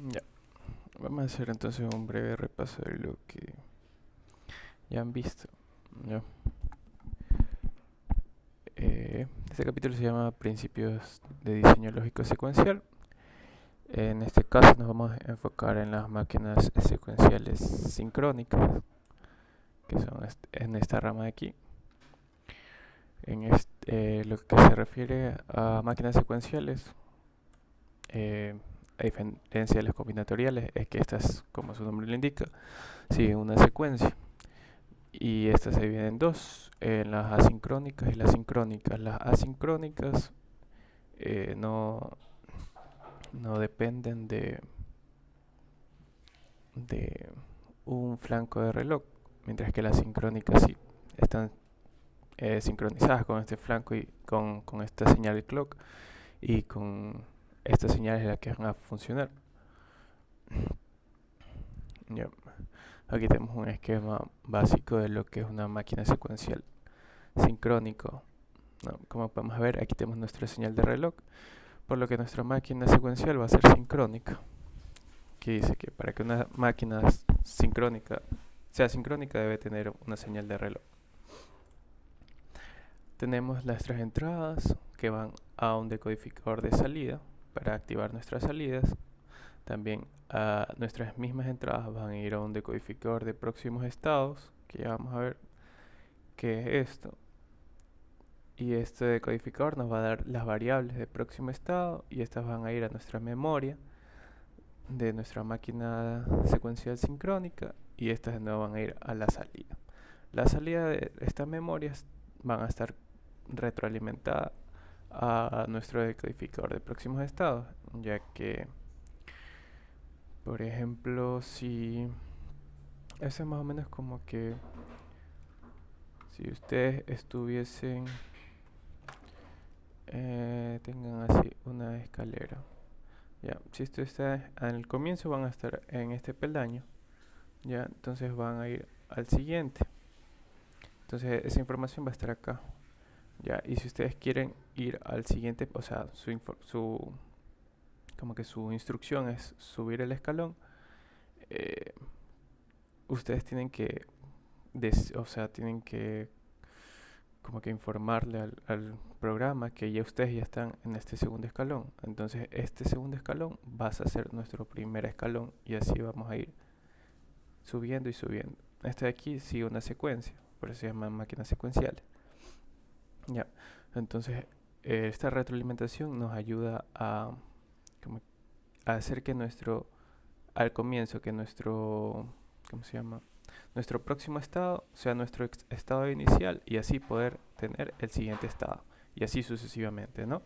Ya, vamos a hacer entonces un breve repaso de lo que ya han visto. Ya. Este capítulo se llama Principios de diseño lógico secuencial. En este caso nos vamos a enfocar en las máquinas secuenciales sincrónicas, que son en esta rama de aquí. Lo que se refiere a máquinas secuenciales, a diferencia de las combinatoriales, es que estas, como su nombre lo indica, siguen una secuencia. Y estas se dividen en dos, en las asincrónicas y las sincrónicas. Las asincrónicas no dependen de un flanco de reloj, mientras que las sincrónicas sí están sincronizadas con este flanco y con esta señal de clock, y con estas señales las que van a funcionar. Ya. Aquí tenemos un esquema básico de lo que es una máquina secuencial sincrónico, ¿no? Como podemos ver, aquí tenemos nuestra señal de reloj, por lo que nuestra máquina secuencial va a ser sincrónica, que dice que para que una máquina sincrónica sea sincrónica debe tener una señal de reloj. Tenemos nuestras entradas que van a un decodificador de salida para activar nuestras salidas. También nuestras mismas entradas van a ir a un decodificador de próximos estados, que ya vamos a ver qué es esto. Y este decodificador nos va a dar las variables de próximo estado, y estas van a ir a nuestra memoria de nuestra máquina secuencial sincrónica, y estas de nuevo van a ir a la salida. La salida de estas memorias van a estar retroalimentadas a nuestro decodificador de próximos estados, ya que, por ejemplo, si eso es más o menos como que si ustedes estuviesen tengan así una escalera. Ya, si esto está al comienzo, van a estar en este peldaño. Ya, entonces van a ir al siguiente. Entonces esa información va a estar acá. Ya, y si ustedes quieren ir al siguiente, o sea, como que su instrucción es subir el escalón, eh, ustedes tienen que, o sea, tienen que como que informarle al programa que ya ustedes ya están en este segundo escalón. Entonces este segundo escalón va a ser nuestro primer escalón, y así vamos a ir subiendo y subiendo. Este de aquí sigue una secuencia, por eso se llaman máquinas secuenciales. Ya, entonces esta retroalimentación nos ayuda como, a hacer que al comienzo, que ¿cómo se llama? Nuestro próximo estado sea nuestro estado inicial, y así poder tener el siguiente estado, y así sucesivamente, ¿no?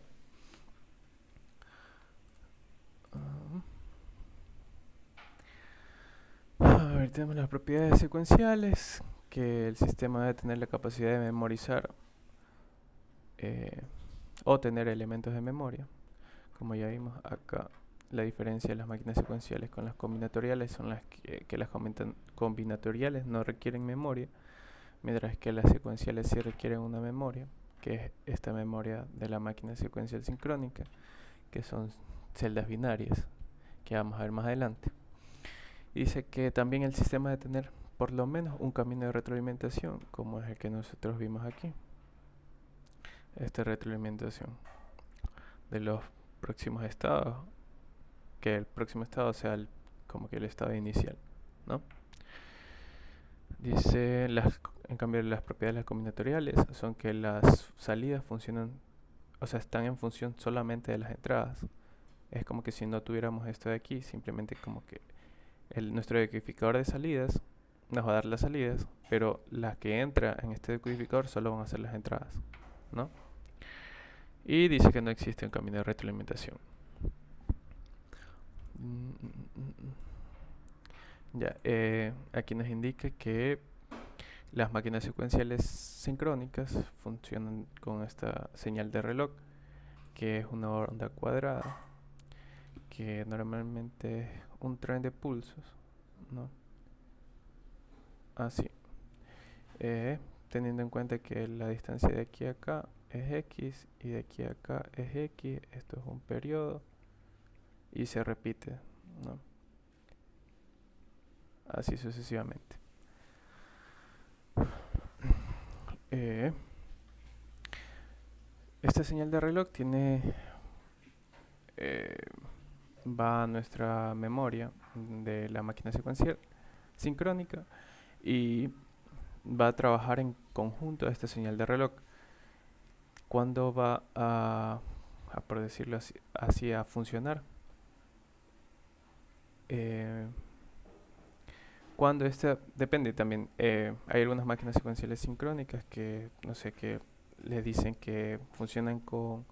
A ver, tenemos las propiedades secuenciales, que el sistema debe tener la capacidad de memorizar eh, o tener elementos de memoria. Como ya vimos acá, la diferencia de las máquinas secuenciales con las combinatoriales son que las combinatoriales no requieren memoria, mientras que las secuenciales sí requieren una memoria, que es esta memoria de la máquina secuencial sincrónica, que son celdas binarias, que vamos a ver más adelante. Y dice que también el sistema debe tener por lo menos un camino de retroalimentación, como es el que nosotros vimos aquí. Esta retroalimentación de los próximos estados, que el próximo estado sea como que el estado inicial, ¿no? Dice, en cambio, las propiedades de las combinatoriales son que las salidas funcionan, o sea, están en función solamente de las entradas. Es como que si no tuviéramos esto de aquí, simplemente como que nuestro decodificador de salidas nos va a dar las salidas, pero las que entra en este decodificador solo van a ser las entradas, ¿no? Y dice que no existe un camino de retroalimentación. Ya, aquí nos indica que las máquinas secuenciales sincrónicas funcionan con esta señal de reloj, que es una onda cuadrada, que normalmente es un tren de pulsos, ¿no? Así. Teniendo en cuenta que la distancia de aquí a acá es X y de aquí a acá es X. Esto es un periodo y se repite, ¿no? Así sucesivamente. Esta señal de reloj va a nuestra memoria de la máquina secuencial sincrónica y va a trabajar en conjunto a esta señal de reloj. ¿Cuándo va por decirlo así, a funcionar? Cuando esta depende también. Hay algunas máquinas secuenciales sincrónicas que no sé, que le dicen que funcionan con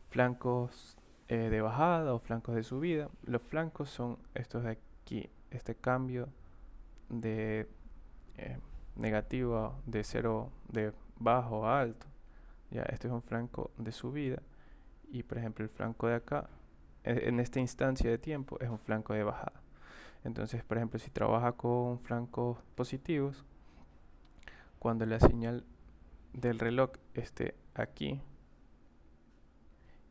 flancos de bajada o flancos de subida. Los flancos son estos de aquí, este cambio de negativo de cero, de bajo a alto. Ya, este es un flanco de subida y por ejemplo el flanco de acá en esta instancia de tiempo es un flanco de bajada. Entonces, por ejemplo, si trabaja con flancos positivos, cuando la señal del reloj esté aquí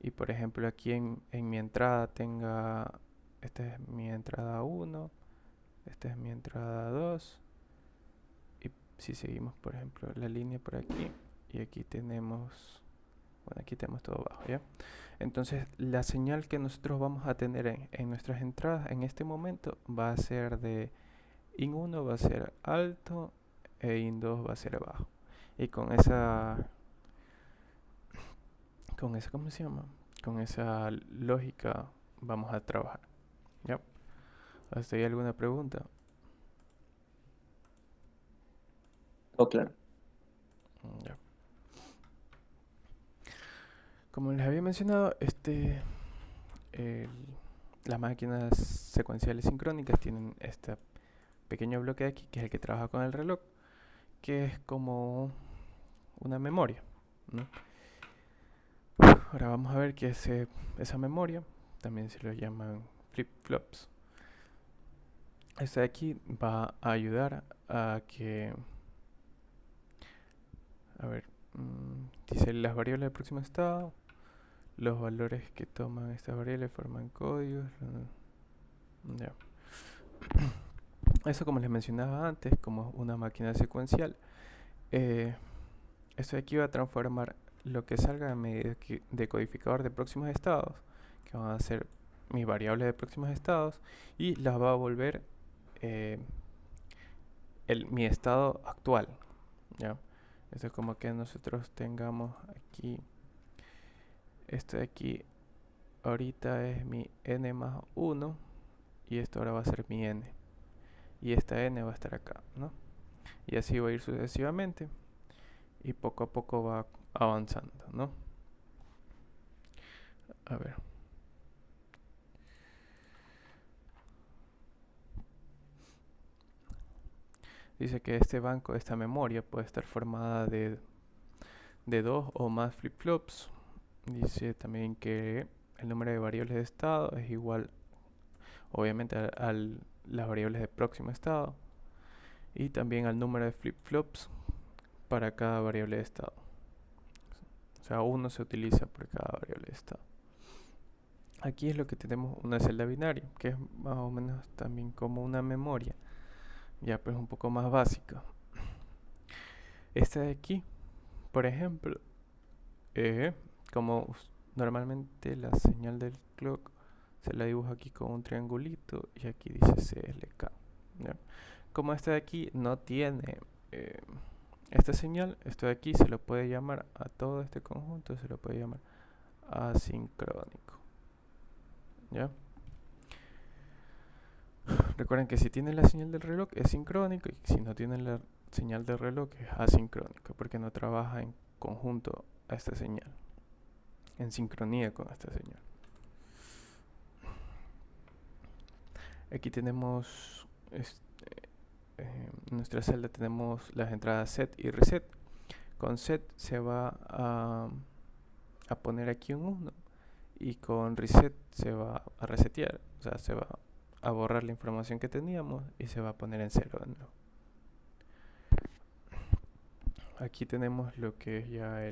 y por ejemplo aquí en mi entrada tenga, esta es mi entrada 1, esta es mi entrada 2 y si seguimos por ejemplo la línea por aquí y aquí tenemos, bueno, aquí tenemos todo bajo, ¿ya? Entonces la señal que nosotros vamos a tener en nuestras entradas en este momento va a ser de in 1 va a ser alto e in 2 va a ser bajo. Y con esa, ¿cómo se llama? Con esa lógica vamos a trabajar. ¿Ya? ¿Hasta ahí alguna pregunta? Oh, claro. Ya. Como les había mencionado, el- las máquinas secuenciales sincrónicas tienen este pequeño bloque de aquí, que es el que trabaja con el reloj, que es como una memoria, ¿no? Ahora vamos a ver que esa memoria también se lo llaman flip-flops. Esta de aquí va a ayudar a que, a ver, dice las variables del próximo estado, los valores que toman estas variables forman códigos. Ya. Eso, como les mencionaba antes, como una máquina secuencial, esto de aquí va a transformar lo que salga de mi decodificador de próximos estados, que van a ser mis variables de próximos estados, y las va a volver eh, mi estado actual. ¿Ya? Esto es como que nosotros tengamos aquí, esto de aquí ahorita es mi n más 1 y esto ahora va a ser mi n. Y esta n va a estar acá, ¿no? Y así va a ir sucesivamente y poco a poco va avanzando, ¿no? A ver. Dice que este banco, esta memoria puede estar formada de dos o más flip-flops. Dice también que el número de variables de estado es igual, obviamente, a las variables de próximo estado y también al número de flip-flops para cada variable de estado. O sea, uno se utiliza por cada variable de estado. Aquí es lo que tenemos una celda binaria, que es más o menos también como una memoria, ya pues un poco más básica. Esta de aquí, por ejemplo, como normalmente la señal del clock se la dibuja aquí con un triangulito y aquí dice CLK. ¿Ya? Como esta de aquí no tiene esta señal, esto de aquí se lo puede llamar a todo este conjunto, se lo puede llamar asincrónico. ¿Ya? Recuerden que si tienen la señal del reloj es sincrónico y si no tienen la señal del reloj es asincrónico porque no trabaja en conjunto a esta señal, en sincronía con esta señal. Aquí tenemos en nuestra celda tenemos las entradas set y reset. Con set se va a poner aquí un 1 y con reset se va a resetear, o sea, se va a borrar la información que teníamos y se va a poner en 0 de nuevo. Aquí tenemos lo que es ya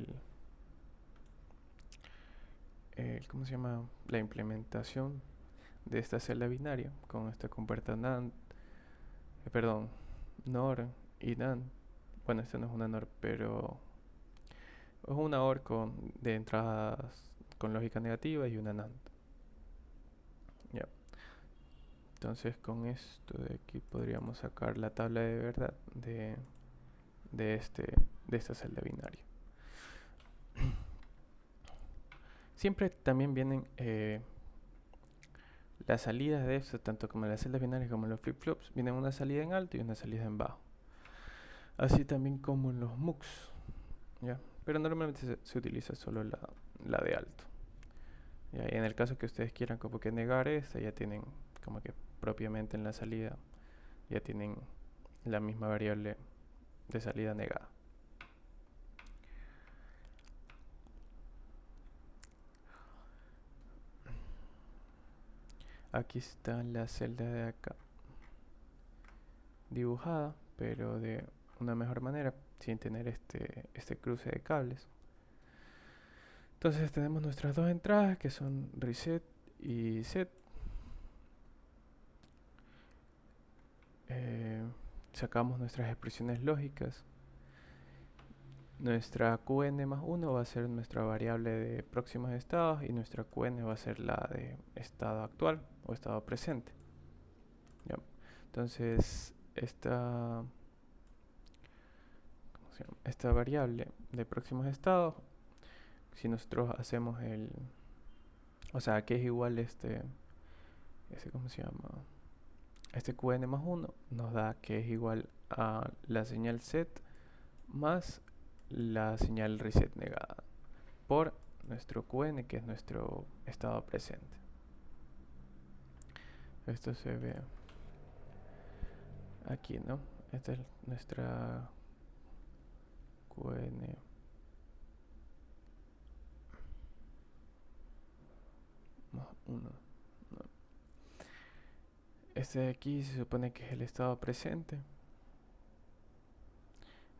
¿cómo se llama? La implementación de esta celda binaria con esta compuerta NAND, perdón, NOR y NAND. Bueno, esta no es una NOR, pero es una OR de entradas con lógica negativa y una NAND. Ya. Entonces con esto de aquí podríamos sacar la tabla de verdad de esta celda binaria. Siempre también vienen las salidas de esto, tanto como las celdas binarias como los flip-flops, vienen una salida en alto y una salida en bajo. Así también como en los MUX, ¿ya? Pero normalmente se utiliza solo la de alto. ¿Ya? Y en el caso que ustedes quieran como que negar esta, ya tienen como que propiamente en la salida, ya tienen la misma variable de salida negada. Aquí está la celda de acá dibujada, pero de una mejor manera, sin tener este cruce de cables. Entonces tenemos nuestras dos entradas que son reset y set. Sacamos nuestras expresiones lógicas. Nuestra Qn más 1 va a ser nuestra variable de próximos estados y nuestra Qn va a ser la de estado actual o estado presente. ¿Ya? Entonces esta variable de próximos estados, si nosotros hacemos o sea, que es igual ¿cómo se llama? Este Qn más 1 nos da que es igual a la señal set más la señal reset negada por nuestro Qn, que es nuestro estado presente. Esto se ve aquí, ¿no? Esta es nuestra Qn más 1. No. Este de aquí se supone que es el estado presente.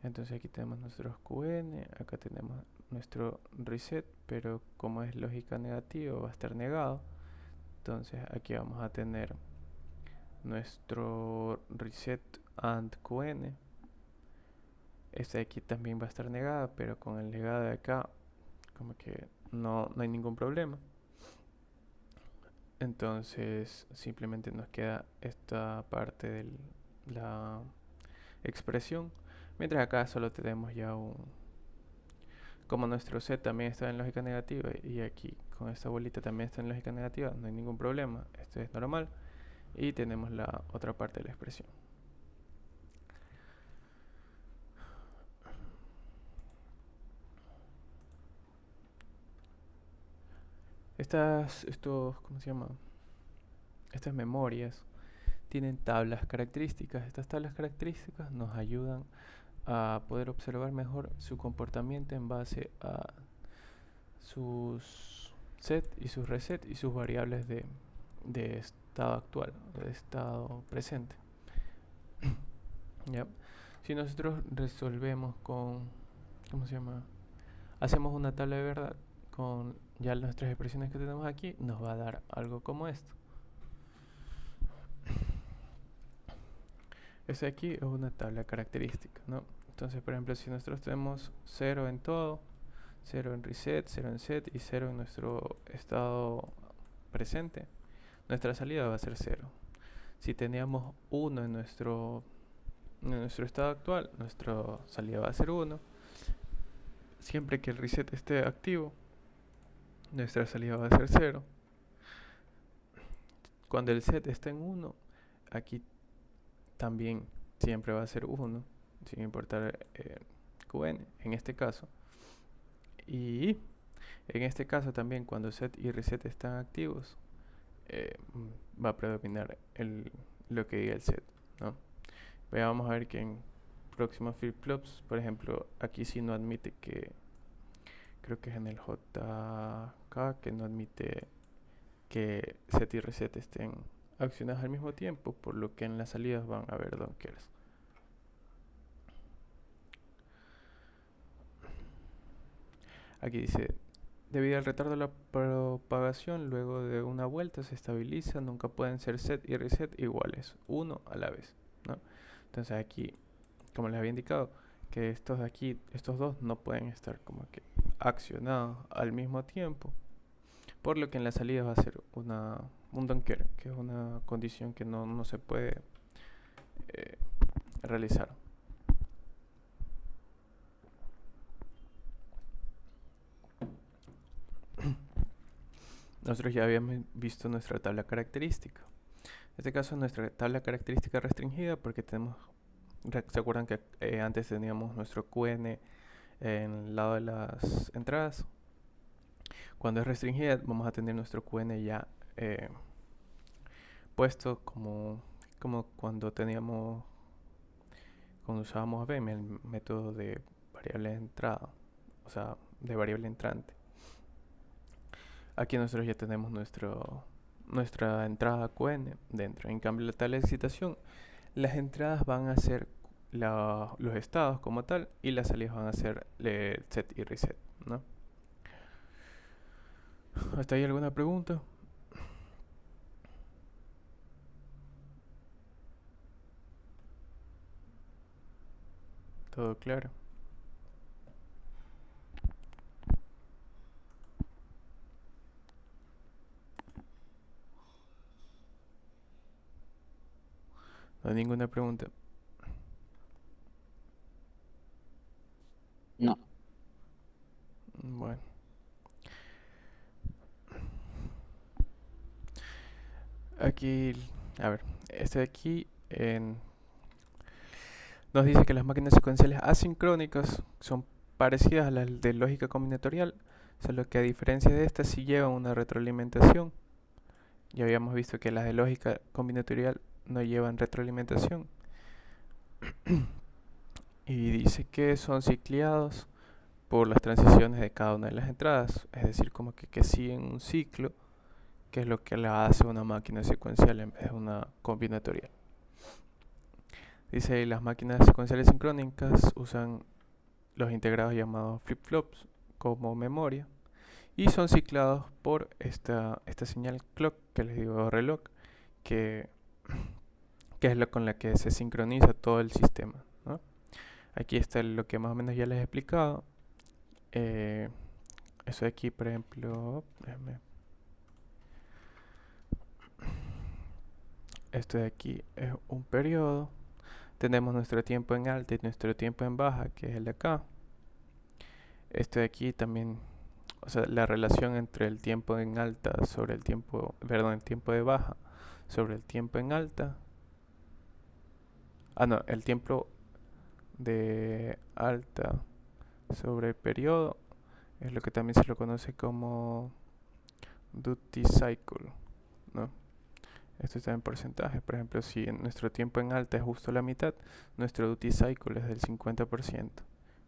Entonces aquí tenemos nuestros Qn, acá tenemos nuestro reset, pero como es lógica negativa va a estar negado. Entonces aquí vamos a tener nuestro reset and Qn. Este de aquí también va a estar negado, pero con el negado de acá como que no hay ningún problema. Entonces simplemente nos queda esta parte de la expresión, mientras acá solo tenemos ya como nuestro set también está en lógica negativa y aquí con esta bolita también está en lógica negativa, no hay ningún problema, esto es normal, y tenemos la otra parte de la expresión. ¿Cómo se llama? Estas memorias tienen tablas características. Estas tablas características nos ayudan a poder observar mejor su comportamiento en base a sus set y sus reset y sus variables de estado actual, de estado presente. ¿Ya? Si nosotros resolvemos ¿cómo se llama? Hacemos una tabla de verdad con ya nuestras expresiones que tenemos aquí, nos va a dar algo como esto. Este aquí es una tabla característica, ¿no? Entonces, por ejemplo, si nosotros tenemos 0 en todo, 0 en reset, 0 en set y 0 en nuestro estado presente, nuestra salida va a ser 0. Si teníamos 1 en nuestro estado actual, nuestra salida va a ser 1. Siempre que el reset esté activo, nuestra salida va a ser 0. Cuando el set está en 1, aquí también siempre va a ser 1, sin importar Qn en este caso. Y en este caso también cuando set y reset están activos, va a predominar lo que diga el set, ¿no? Vamos a ver que en próximos flip-flops, por ejemplo, aquí sí no admite creo que es en el JK, que no admite que set y reset estén accionadas al mismo tiempo, por lo que en las salidas van a haber donkers. Aquí dice Debido al retardo de la propagación, luego de una vuelta se estabiliza, nunca pueden ser set y reset iguales, uno a la vez, ¿no? Entonces aquí, como les había indicado, que estos de aquí, estos dos no pueden estar como que accionados al mismo tiempo, por lo que en la salida va a ser un donker, que es una condición que no se puede eh, realizar. Nosotros ya habíamos visto nuestra tabla característica. En este caso nuestra tabla característica restringida porque tenemos, ¿se acuerdan que antes teníamos nuestro QN en el lado de las entradas? Cuando es restringida vamos a tener nuestro QN ya puesto como cuando usábamos BEM, el método de variable de entrada, o sea, de variable entrante. Aquí nosotros ya tenemos nuestra entrada QN dentro. En cambio, la tabla de excitación, las entradas van a ser los estados como tal y las salidas van a ser set y reset, ¿no? ¿Hasta ahí alguna pregunta? ¿Todo claro? No hay ninguna pregunta. No. Bueno. Aquí, a ver, este de aquí nos dice que las máquinas secuenciales asincrónicas son parecidas a las de lógica combinatorial, solo que a diferencia de estas sí llevan una retroalimentación. Ya habíamos visto que las de lógica combinatorial no llevan retroalimentación. Y dice que son cicleados por las transiciones de cada una de las entradas, es decir, como que siguen un ciclo, que es lo que la hace una máquina secuencial en vez de una combinatorial. Dice, las máquinas secuenciales sincrónicas usan los integrados llamados flip-flops como memoria y son ciclados por esta señal clock que les digo reloj, que, que es con la que se sincroniza todo el sistema, ¿no? Aquí está lo que más o menos ya les he explicado. Eso de aquí, por ejemplo, esto de aquí es un periodo. Tenemos nuestro tiempo en alta y nuestro tiempo en baja, que es el de acá. Esto de aquí también, o sea, la relación entre el tiempo en alta sobre el tiempo, perdón, el tiempo de baja sobre el tiempo en alta. Ah, no, el tiempo de alta sobre el periodo es lo que también se lo conoce como duty cycle, ¿no? Esto está en porcentaje. Por ejemplo, si nuestro tiempo en alta es justo la mitad, nuestro duty cycle es del 50%,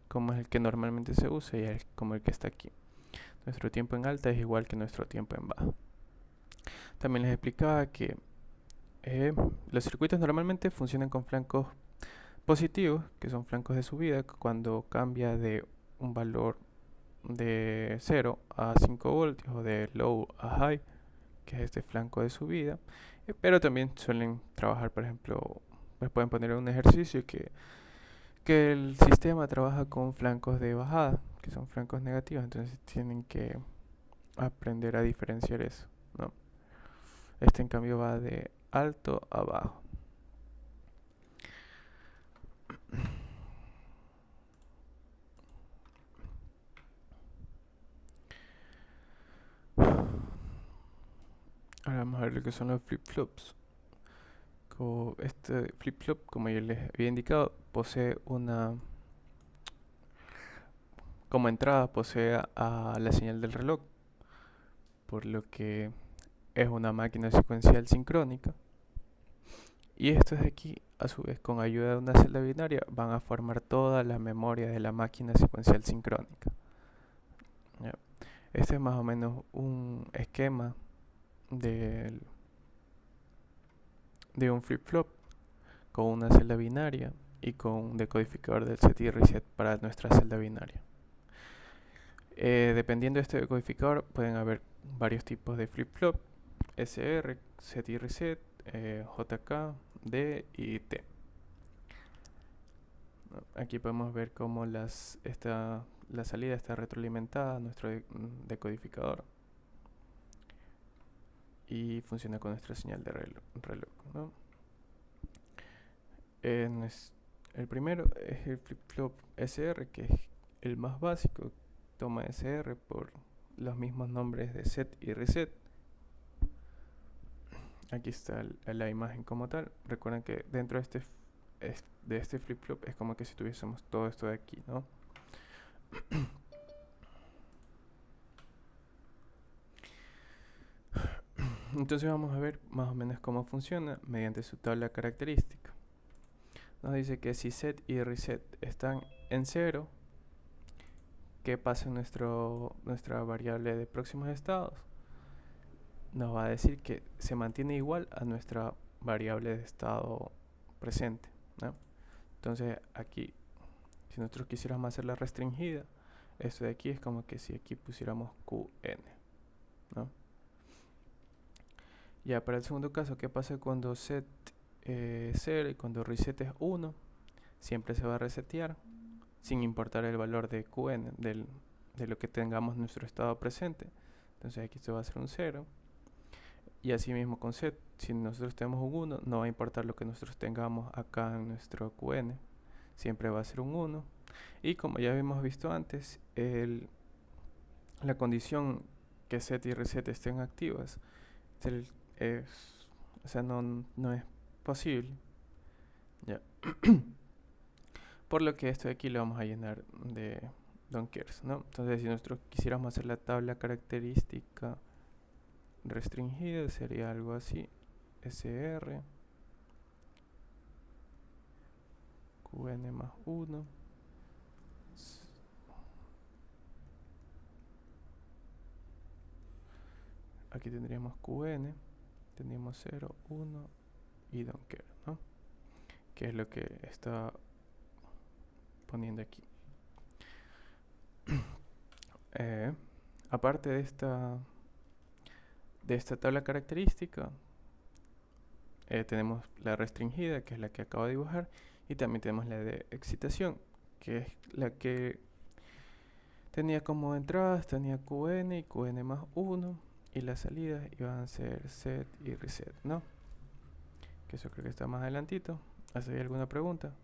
como es el que normalmente se usa y es como el que está aquí. Nuestro tiempo en alta es igual que nuestro tiempo en baja. También les explicaba que los circuitos normalmente funcionan con flancos positivos, que son flancos de subida, cuando cambia de un valor de 0 a 5 voltios o de low a high, que es este flanco de subida. Pero también suelen trabajar, por ejemplo, les pueden poner un ejercicio que el sistema trabaja con flancos de bajada, que son flancos negativos, entonces tienen que aprender a diferenciar eso, ¿no? Este en cambio va de alto a bajo. Ahora vamos a ver lo que son los flip-flops. Este flip-flop, como yo les había indicado, posee como entrada posee a la señal del reloj, por lo que es una máquina secuencial sincrónica. Y estos de aquí, a su vez, con ayuda de una celda binaria, van a formar toda la memoria de la máquina secuencial sincrónica. ¿Ya? Este es más o menos un esquema de un flip-flop con una celda binaria y con un decodificador del set y reset para nuestra celda binaria. Dependiendo de este decodificador pueden haber varios tipos de flip-flop: SR, set y reset, JK, D y T. Aquí podemos ver cómo la salida está retroalimentada a nuestro decodificador y funciona con nuestra señal de reloj, ¿no? El primero es el flip-flop SR, que es el más básico. Toma SR por los mismos nombres de set y reset. Aquí está la imagen como tal. Recuerden que dentro de este flip-flop es como que si tuviésemos todo esto de aquí, ¿no? Entonces vamos a ver más o menos cómo funciona mediante su tabla característica. Nos dice que si set y reset están en 0, ¿qué pasa en nuestra variable de próximos estados? Nos va a decir que se mantiene igual a nuestra variable de estado presente, ¿no? Entonces aquí, si nosotros quisiéramos hacerla restringida, esto de aquí es como que si aquí pusiéramos Qn, ¿no? Ya para el segundo caso, ¿qué pasa cuando set 0 y cuando reset es 1? Siempre se va a resetear sin importar el valor de Qn de lo que tengamos en nuestro estado presente. Entonces aquí esto va a ser un 0. Y así mismo con set, si nosotros tenemos un 1, no va a importar lo que nosotros tengamos acá en nuestro Qn, siempre va a ser un 1. Y como ya habíamos visto antes, la condición que set y reset estén activas o sea, no es posible. Ya. Por lo que esto de aquí lo vamos a llenar de don't cares, ¿no? Entonces si nosotros quisiéramos hacer la tabla característica restringida, sería algo así: SR Qn más 1. Aquí tendríamos Qn, tendríamos 0, 1 y don't care, ¿no? Que es lo que está poniendo aquí. Aparte de esta tabla característica, tenemos la restringida, que es la que acabo de dibujar, y también tenemos la de excitación, que es la que tenía como entradas, tenía Qn y Qn más 1, y las salidas iban a ser set y reset, ¿no? Que eso creo que está más adelantito. ¿Hay alguna pregunta?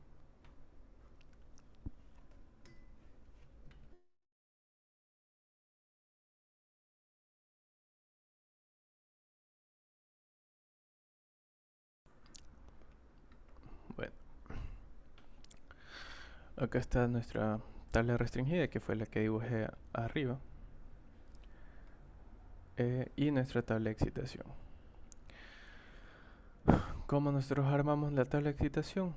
Bueno, acá está nuestra tabla restringida, que fue la que dibujé arriba, y nuestra tabla de excitación. ¿Cómo nosotros armamos la tabla de excitación?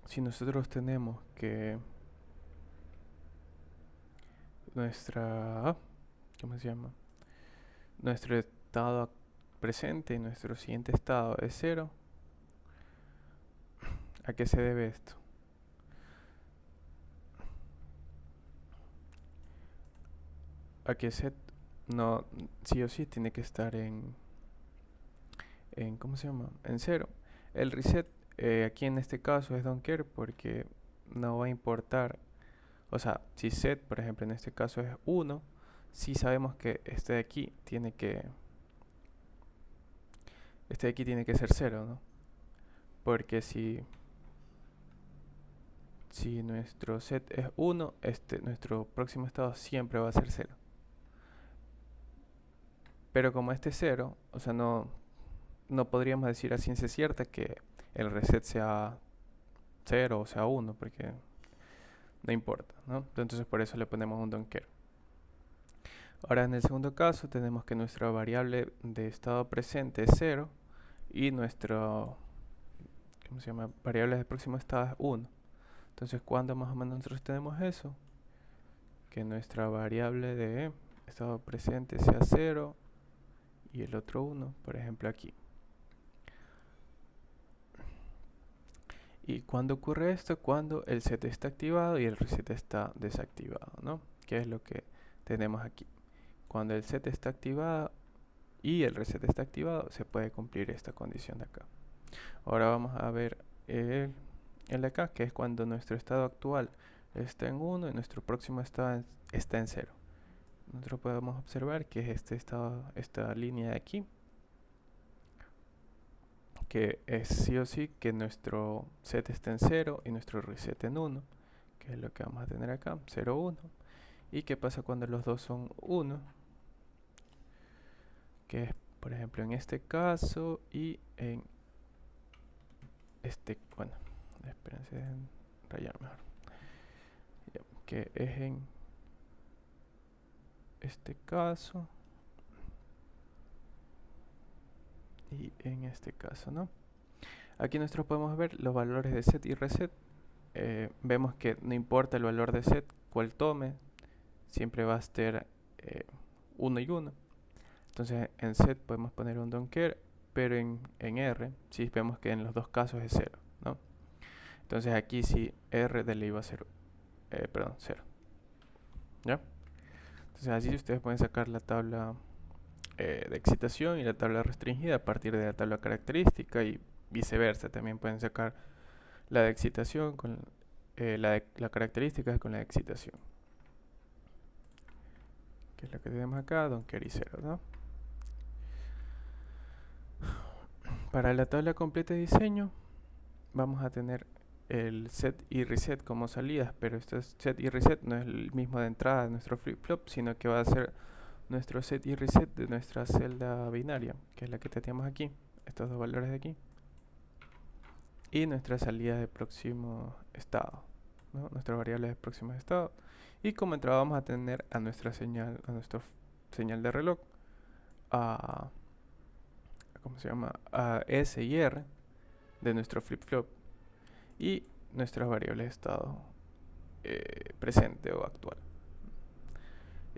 Si nosotros tenemos que ¿cómo se llama? Nuestro estado presente y nuestro siguiente estado es 0, ¿a qué se debe esto? A que set no, sí o sí tiene que estar ¿cómo se llama? En 0. El reset aquí en este caso es don't care porque no va a importar. O sea, si set, por ejemplo, en este caso es 1, sí sabemos que este de aquí tiene que ser 0, ¿no? Porque si nuestro set es 1, nuestro próximo estado siempre va a ser 0. Pero como este es 0, o sea, no podríamos decir a ciencia cierta que el reset sea 0 o sea 1, porque no importa, ¿no? Entonces por eso le ponemos un don't care. Ahora en el segundo caso tenemos que nuestra variable de estado presente es 0 y nuestro variable de próximo estado es 1. Entonces, ¿cuándo más o menos nosotros tenemos eso? Que nuestra variable de estado presente sea 0 y el otro 1, por ejemplo aquí. ¿Y cuándo ocurre esto? Cuando el set está activado y el reset está desactivado, ¿no? Que es lo que tenemos aquí. Cuando el set está activado y el reset está activado, se puede cumplir esta condición de acá. Ahora vamos a ver el de acá, que es cuando nuestro estado actual está en 1 y nuestro próximo estado está en 0. Nosotros podemos observar que es esta línea de aquí, que es sí o sí que nuestro set está en 0 y nuestro reset en 1, que es lo que vamos a tener acá, 0, 1. ¿Y qué pasa cuando los dos son 1? Que es, por ejemplo, en este caso y en este, bueno, espérense en rayar mejor. Ya, que es en este caso y en este caso, ¿no? Aquí nosotros podemos ver los valores de set y reset. Vemos que no importa el valor de set, cuál tome, siempre va a estar 1 y 1. Entonces en set podemos poner un don't care, pero en R sí vemos que en los dos casos es 0, ¿no? Entonces aquí sí R de ley va a ser, perdón, 0. ¿Ya? Entonces así ustedes pueden sacar la tabla de excitación y la tabla restringida a partir de la tabla característica y viceversa. También pueden sacar la de excitación con la característica con la de excitación, que es lo que tenemos acá, don't care y 0, ¿no? Para la tabla completa de diseño vamos a tener el set y reset como salidas, pero este set y reset no es el mismo de entrada de nuestro flip-flop, sino que va a ser nuestro set y reset de nuestra celda binaria, que es la que teníamos aquí, estos dos valores de aquí, y nuestra salida de próximo estado, ¿no? Nuestras variables de próximo estado. Y como entrada vamos a tener a nuestra señal, señal de reloj, a ¿cómo se llama? A S y R de nuestro flip-flop y nuestras variables de estado presente o actual.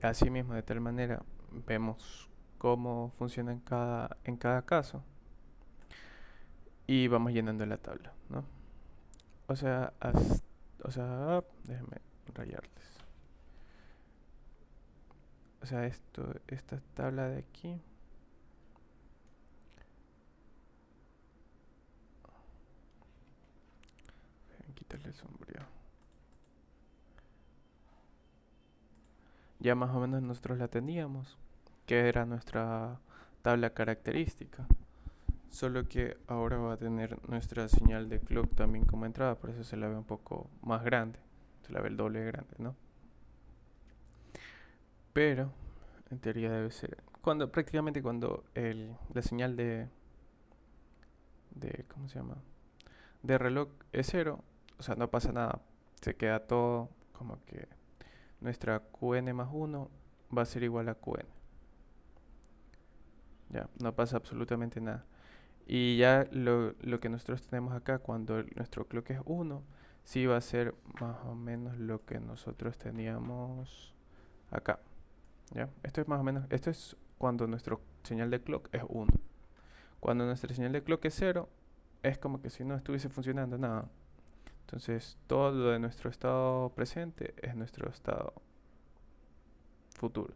Asimismo, de tal manera, vemos cómo funciona en cada caso y vamos llenando la tabla, ¿no? O sea, déjenme rayarles. O sea, esta tabla de aquí. Quitarle el sombrío. Ya más o menos nosotros la teníamos, que era nuestra tabla característica. Solo que ahora va a tener nuestra señal de clock también como entrada, por eso se la ve un poco más grande. Se la ve el doble de grande, ¿no? Pero en teoría debe ser prácticamente cuando la señal de ¿cómo se llama? De reloj es 0, o sea, no pasa nada. Se queda todo como que nuestra Qn más 1 va a ser igual a Qn. Ya, no pasa absolutamente nada. Y ya lo que nosotros tenemos acá, cuando nuestro clock es 1, sí va a ser más o menos lo que nosotros teníamos acá. ¿Ya? Esto es más o menos, esto es cuando nuestro señal de clock es 1. Cuando nuestra señal de clock es 0, es como que si no estuviese funcionando nada. Entonces, todo lo de nuestro estado presente es nuestro estado futuro.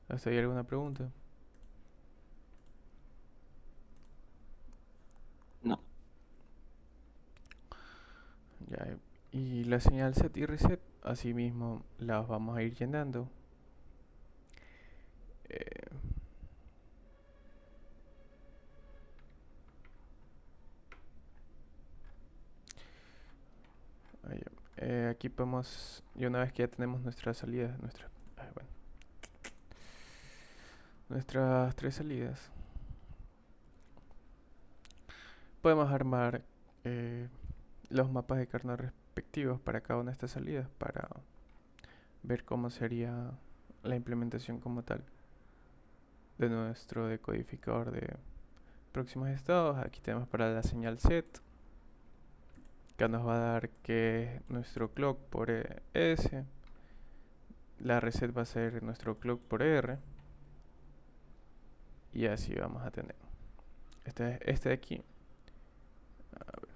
¿Hasta ahí alguna pregunta? No. Ya, y la señal set y reset, así mismo las vamos a ir llenando. Eh, aquí podemos, y una vez que ya tenemos nuestras salidas, nuestras tres salidas, podemos armar los mapas de Carnot respectivos para cada una de estas salidas para ver cómo sería la implementación como tal de nuestro decodificador de próximos estados. Aquí tenemos para la señal set, que nos va a dar que nuestro clock por S, la reset va a ser nuestro clock por R, y así vamos a tener este de aquí. A ver.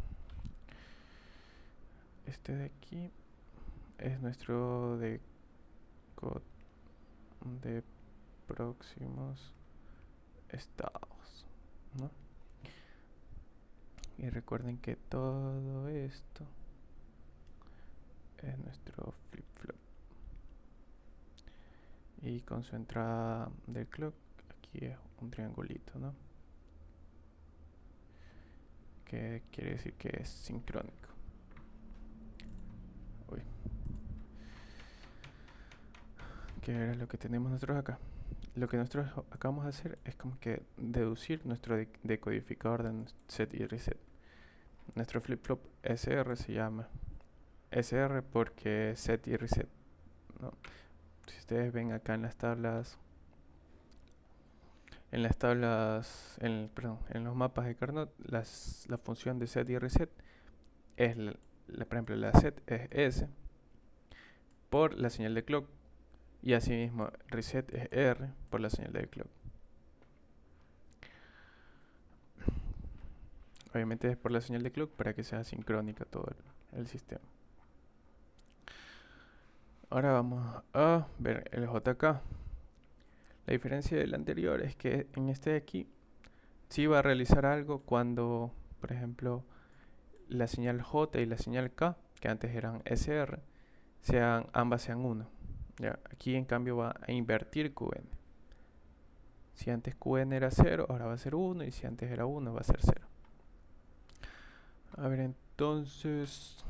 Este de aquí es nuestro de próximos estados, ¿no? Y recuerden que todo esto es nuestro flip-flop. Y con su entrada del clock, aquí es un triangulito, ¿no? Que quiere decir que es sincrónico. Uy. ¿Qué era lo que tenemos nosotros acá? Lo que nosotros acabamos de hacer es como que deducir nuestro decodificador de set y reset. Nuestro flip-flop SR se llama SR porque set y reset, ¿no? Si ustedes ven acá en las tablas, perdón, en los mapas de Carnot, la función de set y reset es, por ejemplo, la set es S por la señal de clock y asimismo reset es R por la señal de clock. Obviamente es por la señal de clock para que sea sincrónica todo el sistema. Ahora vamos a ver el JK. La diferencia del anterior es que en este de aquí sí va a realizar algo cuando, por ejemplo, la señal J y la señal K, que antes eran SR, ambas sean 1. ¿Ya? Aquí en cambio va a invertir QN. Si antes QN era 0, ahora va a ser 1, y si antes era 1, va a ser 0. A ver, entonces,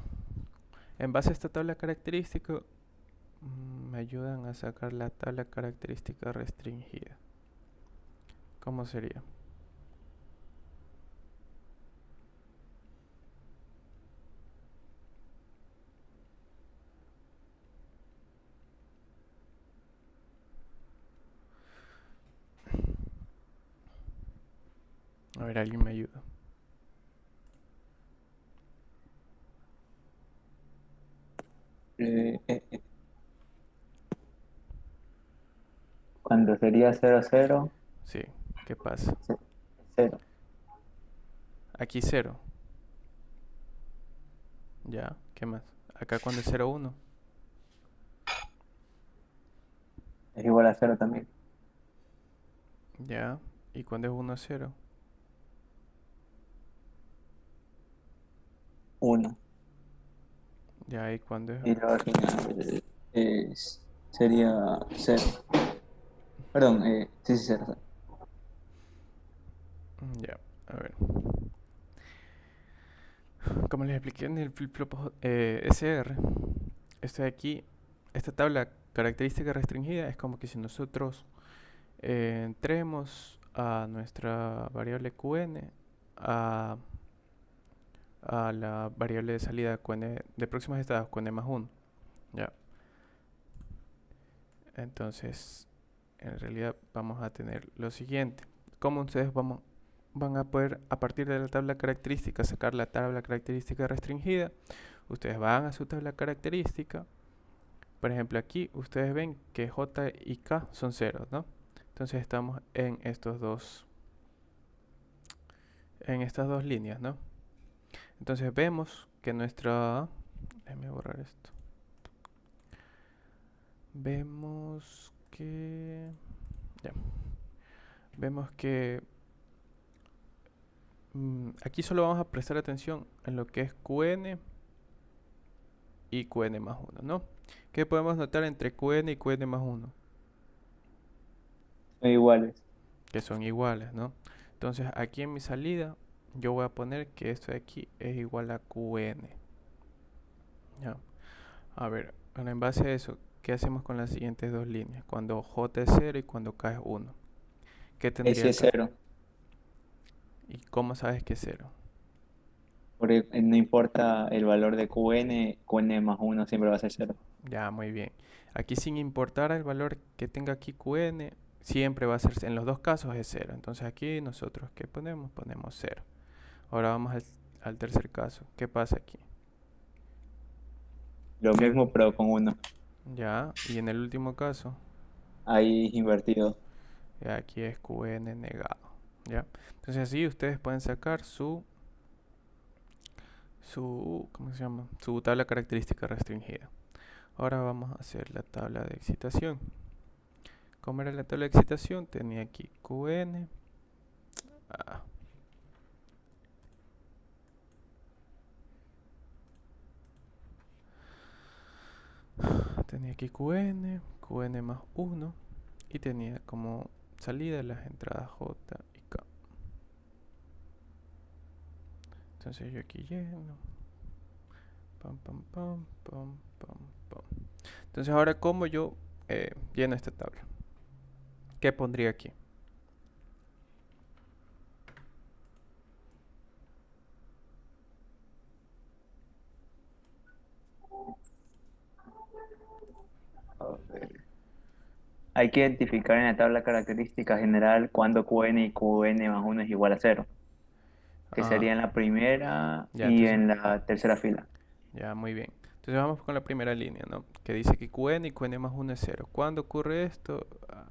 en base a esta tabla característica, me ayudan a sacar la tabla característica restringida. ¿Cómo sería? A ver, alguien me ayuda. Eh, eh, eh, Cuando sería 0, Sí, ¿qué pasa? 0. Aquí 0. Ya, ¿qué más? Acá cuando es 0, 1. Es igual a 0 también. Ya, y cuando es 1, 0. 1. Ya, y cuando es... Y luego al final sería 0. Perdón, sí, 0. Ya, a ver. Como les expliqué en el flip-flop SR, este de aquí, esta tabla característica restringida es como que si nosotros entremos a nuestra variable QN a, a la variable de salida QN de próximos estados QN más 1. Ya. Entonces, en realidad vamos a tener lo siguiente. ¿Cómo ustedes van a poder, a partir de la tabla característica, sacar la tabla característica restringida? Ustedes van a su tabla característica. Por ejemplo, aquí ustedes ven que J y K son ceros, ¿no? Entonces estamos en estas dos líneas, ¿no? Entonces vemos que nuestra... Déjame borrar esto. Vemos que... Ya. Vemos que aquí solo vamos a prestar atención en lo que es QN y QN más 1, ¿no? ¿Qué podemos notar entre QN y QN más 1? Son iguales. Que son iguales, ¿no? Entonces aquí en mi salida yo voy a poner que esto de aquí es igual a QN. ¿Ya? A ver, ahora en base a eso, ¿qué hacemos con las siguientes dos líneas? Cuando J es 0 y cuando K es 1. ¿Qué Ese tendría es que...? 0. ¿Y cómo sabes que es 0? Porque no importa el valor de QN más 1 siempre va a ser 0. Ya, muy bien. Aquí sin importar el valor que tenga aquí QN, siempre va a ser, en los dos casos es 0. Entonces aquí nosotros, ¿qué ponemos? Ponemos 0. Ahora vamos al tercer caso. ¿Qué pasa aquí? Lo ¿Qué? mismo pero con 1. Ya, y en el último caso, Ahí es invertido. ya aquí es QN negado. ¿Ya? Entonces así ustedes pueden sacar ¿cómo se llama? Su tabla característica restringida. Ahora vamos a hacer la tabla de excitación. ¿Cómo era la tabla de excitación? Tenía aquí Qn. ah, Tenía aquí Qn más 1 y tenía como salida las entradas J y K. Entonces yo aquí lleno. Pam, pam, pam, pam, pam, pam. Entonces ahora como yo lleno esta tabla. ¿Qué pondría aquí? A ver. Hay que identificar en la tabla característica general cuando Qn y Qn más 1 es igual a cero, que Ah, sería en la primera ya, y entonces, en la tercera fila. ya, muy bien. Entonces vamos con la primera línea, ¿no? Que dice que Qn y Qn más 1 es cero. ¿Cuándo ocurre esto?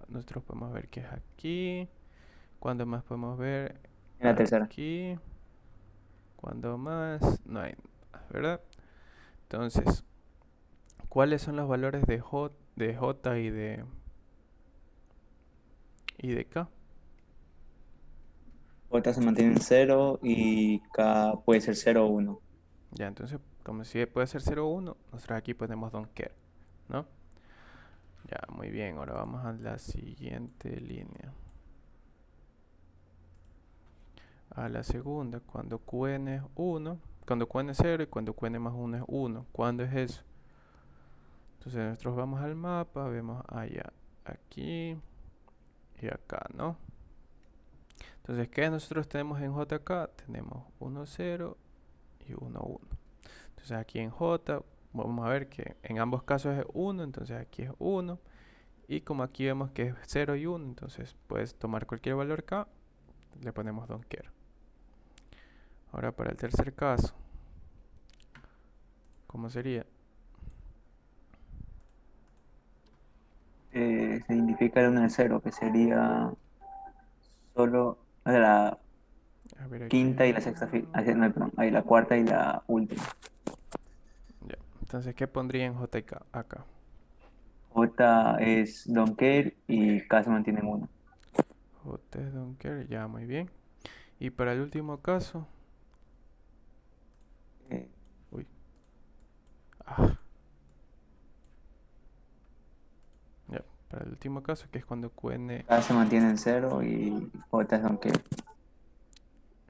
Nosotros podemos ver que es aquí. ¿Cuándo más podemos ver? En la tercera. Aquí. ¿Cuándo más? No hay, ¿verdad? Entonces, ¿cuáles son los valores de J y de K? J se mantiene en cero y K puede ser cero o 1. Ya, entonces, como si puede ser 0 o 1, nosotros aquí ponemos don't care, ¿no? Ya, muy bien. Ahora vamos a la siguiente línea. A la segunda, cuando Qn es 1, cuando Qn es 0 y cuando Qn más 1 es 1. ¿Cuándo es eso? Entonces nosotros vamos al mapa, vemos allá, aquí y acá, ¿no? Entonces, ¿qué nosotros tenemos en JK? Tenemos 1, 0 y 1, 1. Entonces aquí en J vamos a ver que en ambos casos es 1, entonces aquí es 1. Y como aquí vemos que es 0 y 1, entonces puedes tomar cualquier valor K, le ponemos don't care. Ahora para el tercer caso, ¿cómo sería? Se identifica el 1 y el 0, que sería solo la A ver aquí. quinta y la sexta fila. No, perdón, ahí la cuarta y la última. Ya. Entonces, ¿qué pondría en J y K acá? J es don't care y K se mantiene en 1. J es don't care, ya muy bien. Y para el último caso, uy, ah, ya, para el último caso, que es cuando Qn, K se mantiene en cero y J es don't care.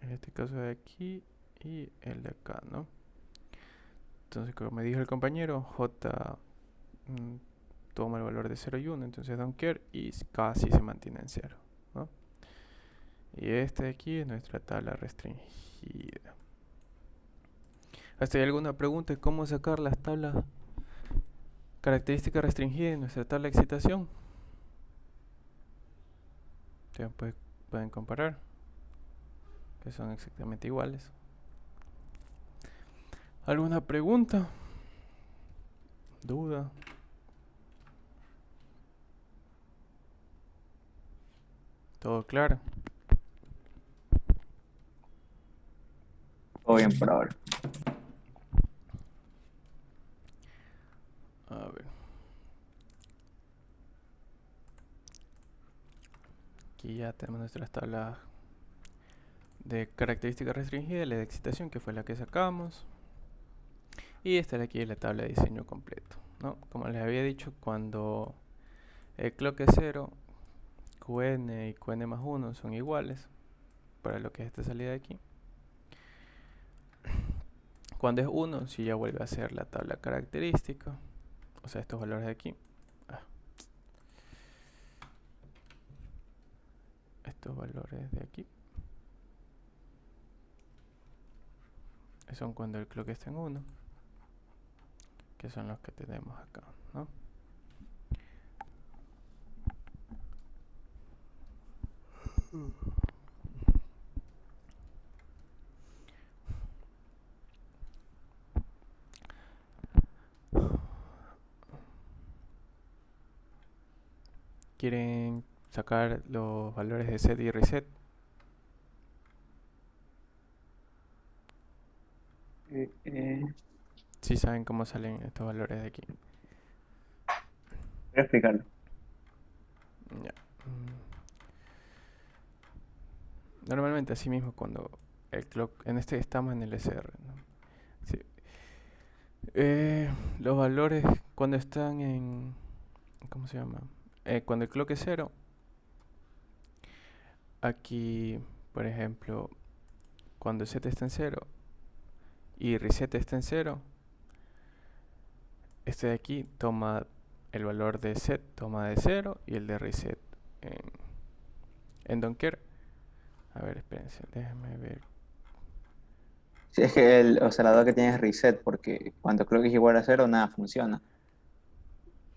en este caso de aquí y el de acá, ¿no? Entonces, como me dijo el compañero, J mm, toma el valor de 0 y 1, entonces don't care, y K sí se mantiene en 0, ¿no? Y este de aquí es nuestra tabla restringida. ¿Hasta hay alguna pregunta de cómo sacar las tablas características restringidas en nuestra tabla de excitación? Ustedes pueden comparar, que son exactamente iguales. ¿Alguna pregunta? ¿Duda? ¿Todo claro? Todo bien por ahora. A ver. Aquí ya tenemos nuestras tablas de características restringidas, la de excitación, que fue la que sacamos. Y esta de aquí es la tabla de diseño completo, ¿no? Como les había dicho, cuando el clock es 0, Qn y Qn más 1 son iguales para lo que es esta salida de aquí. Cuando es 1, si ya vuelve a ser la tabla característica, o sea, estos valores de aquí. Estos valores de aquí son cuando el clock está en 1, que son los que tenemos acá, ¿no? ¿Quieren sacar los valores de set y reset? Si saben cómo salen estos valores de aquí. Quiero explicarlo. Ya. Normalmente así mismo cuando el clock, en este estamos en el SR, ¿no? Sí. Los valores cuando están en, ¿cómo se llama? Cuando el clock es cero, aquí, por ejemplo, cuando set está en cero y reset está en cero, este de aquí toma el valor de set, toma de cero, y el de reset en don't care. A ver, espérense, déjenme ver. Sí, es que el oscilador que tiene es reset, porque cuando clock es igual a cero, nada funciona.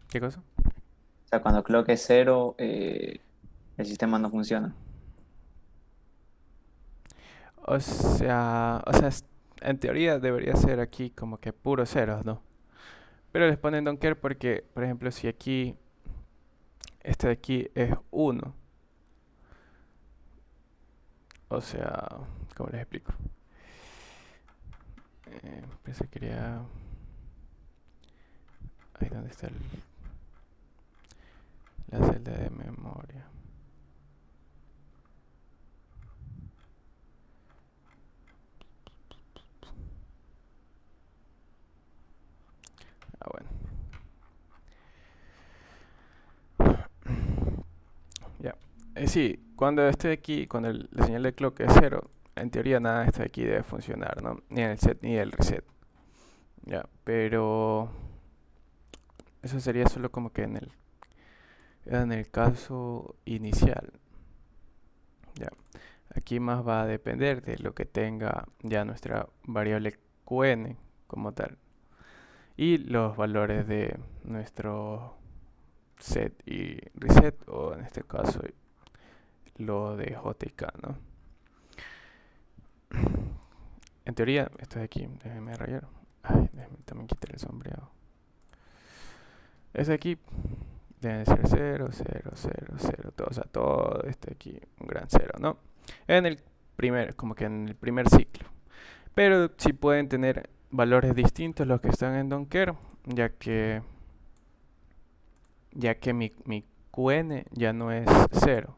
¿Qué cosa? O sea, cuando clock es cero, el sistema no funciona. O sea, en teoría debería ser aquí como que puros ceros, ¿no? Pero les ponen don't care porque, por ejemplo, si aquí, este de aquí es uno, o sea, ¿cómo les explico? Pensé que quería... Ahí donde está la celda de memoria. Ah, bueno. Ya. Sí, cuando esté aquí, cuando la señal de clock es cero, en teoría nada de esto de aquí debe funcionar, ¿no? Ni en el set ni el reset. Ya, pero eso sería solo como que en el caso inicial. Ya. Aquí más va a depender de lo que tenga ya nuestra variable Qn como tal. Y los valores de nuestro set y reset, o en este caso lo de JK, ¿no? En teoría, esto de aquí, déjenme rayar. Ay, déjenme también quitar el sombreado. Este de aquí debe ser 0, 0, 0, 0, todo, o sea, todo este de aquí, un gran 0, ¿no? En el como que en el primer ciclo. Pero sí pueden tener valores distintos los que están en Docker, ya que mi Qn ya no es 0,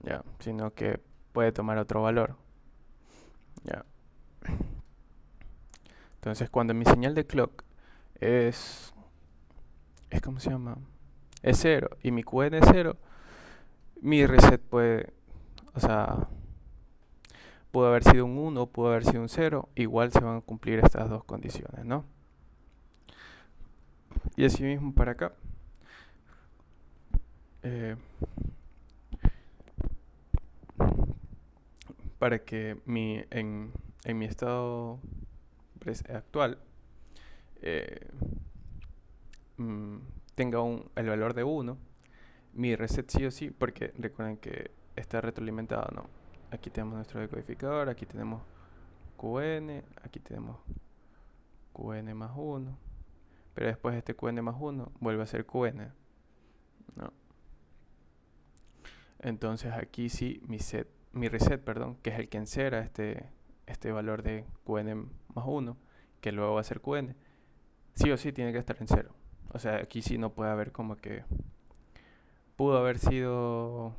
ya, sino que puede tomar otro valor. Ya. Entonces, cuando mi señal de clock es ¿cómo se llama? Es 0 y mi Qn es 0, mi reset o sea, pudo haber sido un 1, pudo haber sido un 0, igual se van a cumplir estas dos condiciones, ¿no? Y así mismo para acá. Eh, para que en mi estado actual eh, mm, tenga el valor de 1, mi reset sí o sí, porque recuerden que está retroalimentado, ¿no? Aquí tenemos nuestro decodificador, aquí tenemos Qn, aquí tenemos Qn más 1, pero después este Qn más 1 vuelve a ser Qn, ¿no? Entonces aquí sí mi reset, perdón, que es el que encera este valor de Qn más 1, que luego va a ser Qn, sí o sí tiene que estar en 0. O sea, aquí sí no puede haber como que pudo haber sido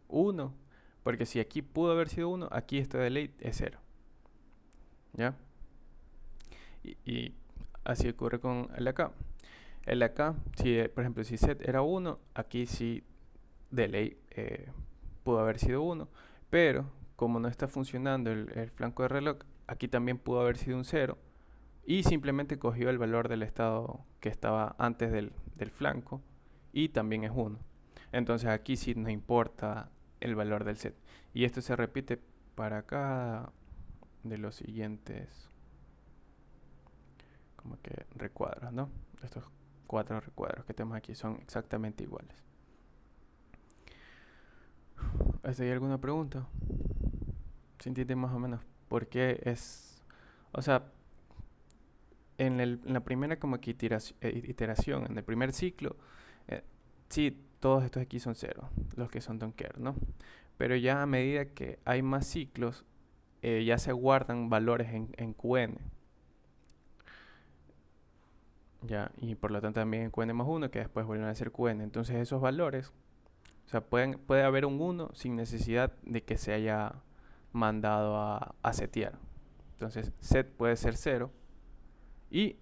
1, porque si aquí pudo haber sido 1, aquí este delay es 0. ¿Ya? Y así ocurre con el acá. El acá, si, por ejemplo, si set era 1, aquí sí delay pudo haber sido 1, pero como no está funcionando el flanco de reloj, aquí también pudo haber sido un 0, y simplemente cogió el valor del estado que estaba antes del flanco, y también es 1. Entonces aquí sí nos importa el valor del set. Y esto se repite para cada de los siguientes como que recuadros, ¿no? Estos 4 recuadros que tenemos aquí son exactamente iguales. ¿Hasta ahí alguna pregunta? ¿Se entiende más o menos por qué es? O sea, en la primera como que iteración, en el primer ciclo, sí, todos estos aquí son 0, los que son don't care, ¿no? Pero ya a medida que hay más ciclos, ya se guardan valores en QN. Ya, y por lo tanto también en QN más 1 que después vuelven a ser QN. Entonces esos valores, o sea, puede haber un 1 sin necesidad de que se haya mandado a setear. Entonces set puede ser 0 y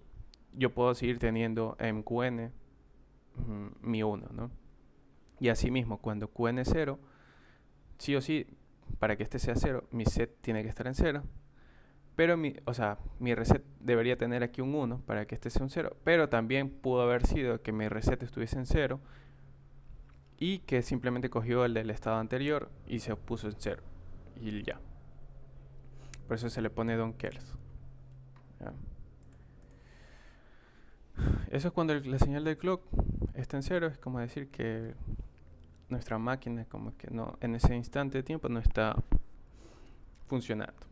yo puedo seguir teniendo en QN mi 1, ¿no? Y asimismo, cuando QN es 0, sí o sí, para que este sea 0, mi set tiene que estar en 0. Pero mi reset debería tener aquí un 1 para que este sea un 0. Pero también pudo haber sido que mi reset estuviese en 0 y que simplemente cogió el del estado anterior y se puso en 0. Y ya. Por eso se le pone don't cares. ¿Ya? Eso es cuando la señal del clock está en 0. Es como decir que nuestra máquina como que no, en ese instante de tiempo no está funcionando.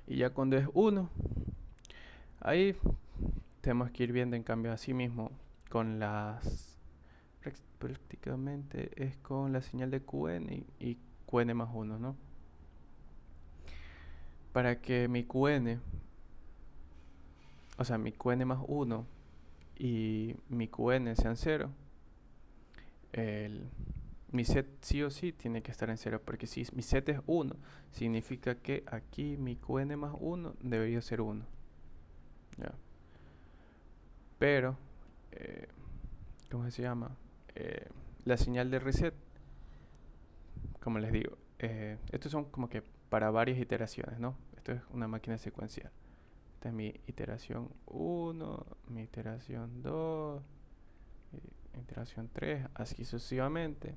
Y ya cuando es 1, ahí tenemos que ir viendo en cambio así mismo con las prácticamente es con la señal de QN y QN más 1, ¿no? Para que mi QN, o sea, mi QN más 1 y mi QN sean 0, mi set sí o sí tiene que estar en 0, porque si mi set es 1, significa que aquí mi QN más 1 debería ser 1. ¿Ya? Pero, ¿cómo se llama? La señal de reset, como les digo, estos son como que para varias iteraciones, ¿no? Esto es una máquina secuencial. Esta es mi iteración 1, mi iteración 2, iteración 3, así sucesivamente.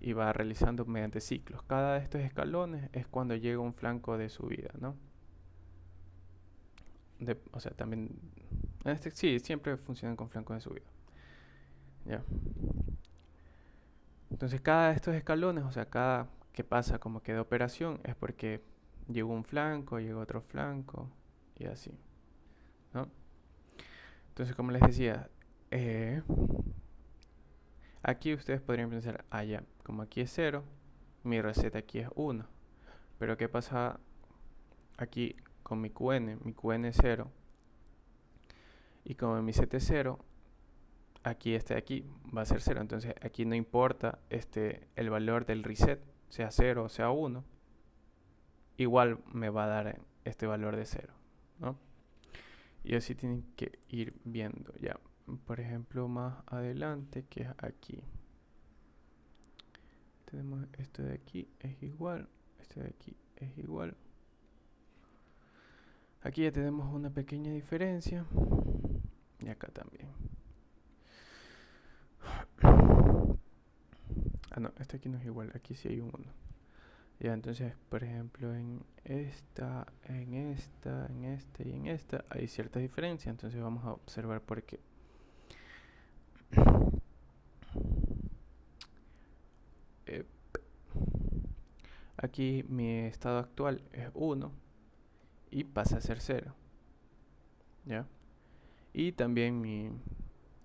Y va realizando mediante ciclos. Cada de estos escalones es cuando llega un flanco de subida, ¿no? O sea, también... sí, siempre funcionan con flancos de subida. ¿Ya? Entonces cada de estos escalones, o sea, cada que pasa como que de operación es porque llegó un flanco, llegó otro flanco y así, ¿no? Entonces, como les decía, aquí ustedes podrían pensar, ya, como aquí es 0, mi receta aquí es 1. Pero ¿qué pasa aquí con mi QN? Mi QN es 0. Y como mi set es 0, aquí este de aquí va a ser 0. Entonces aquí no importa el valor del reset, sea 0 o sea 1. Igual me va a dar este valor de 0, ¿no? Y así tienen que ir viendo ya. Por ejemplo, más adelante, que es aquí. Tenemos esto de aquí es igual, este de aquí es igual. Aquí ya tenemos una pequeña diferencia. Y acá también. No, este aquí no es igual, aquí sí hay un 1. Ya, entonces, por ejemplo, en esta y en esta hay cierta diferencia. Entonces vamos a observar por qué. Aquí mi estado actual es 1 y pasa a ser 0. ¿Ya? Y también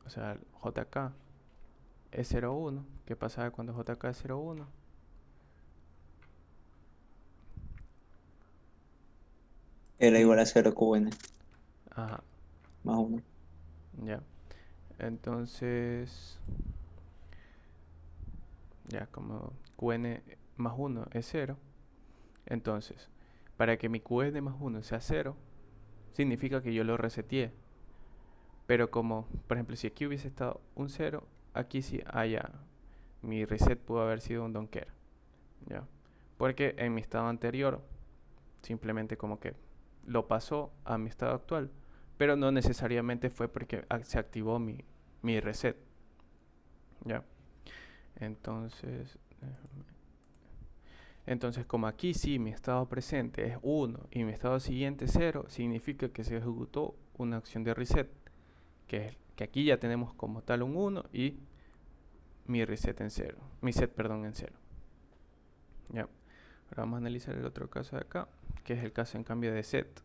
o sea, JK es 0,1. ¿Qué pasa cuando JK es 0,1? Era igual a 0 QN Ajá, más 1. ya. Entonces, ya como QN más 1 es 0, entonces, para que mi QN más 1 sea 0, significa que yo lo reseteé. Pero como, por ejemplo, si aquí hubiese estado un 0, aquí sí haya, mi reset pudo haber sido un don't care. ¿Ya? Porque en mi estado anterior, simplemente como que lo pasó a mi estado actual. Pero no necesariamente fue porque se activó mi reset. ¿Ya? Entonces, como aquí sí mi estado presente es 1 y mi estado siguiente 0, significa que se ejecutó una acción de reset, que aquí ya tenemos como tal un 1 y mi reset en 0, mi set, perdón, en 0. Ya. Ahora vamos a analizar el otro caso de acá, que es el caso en cambio de set.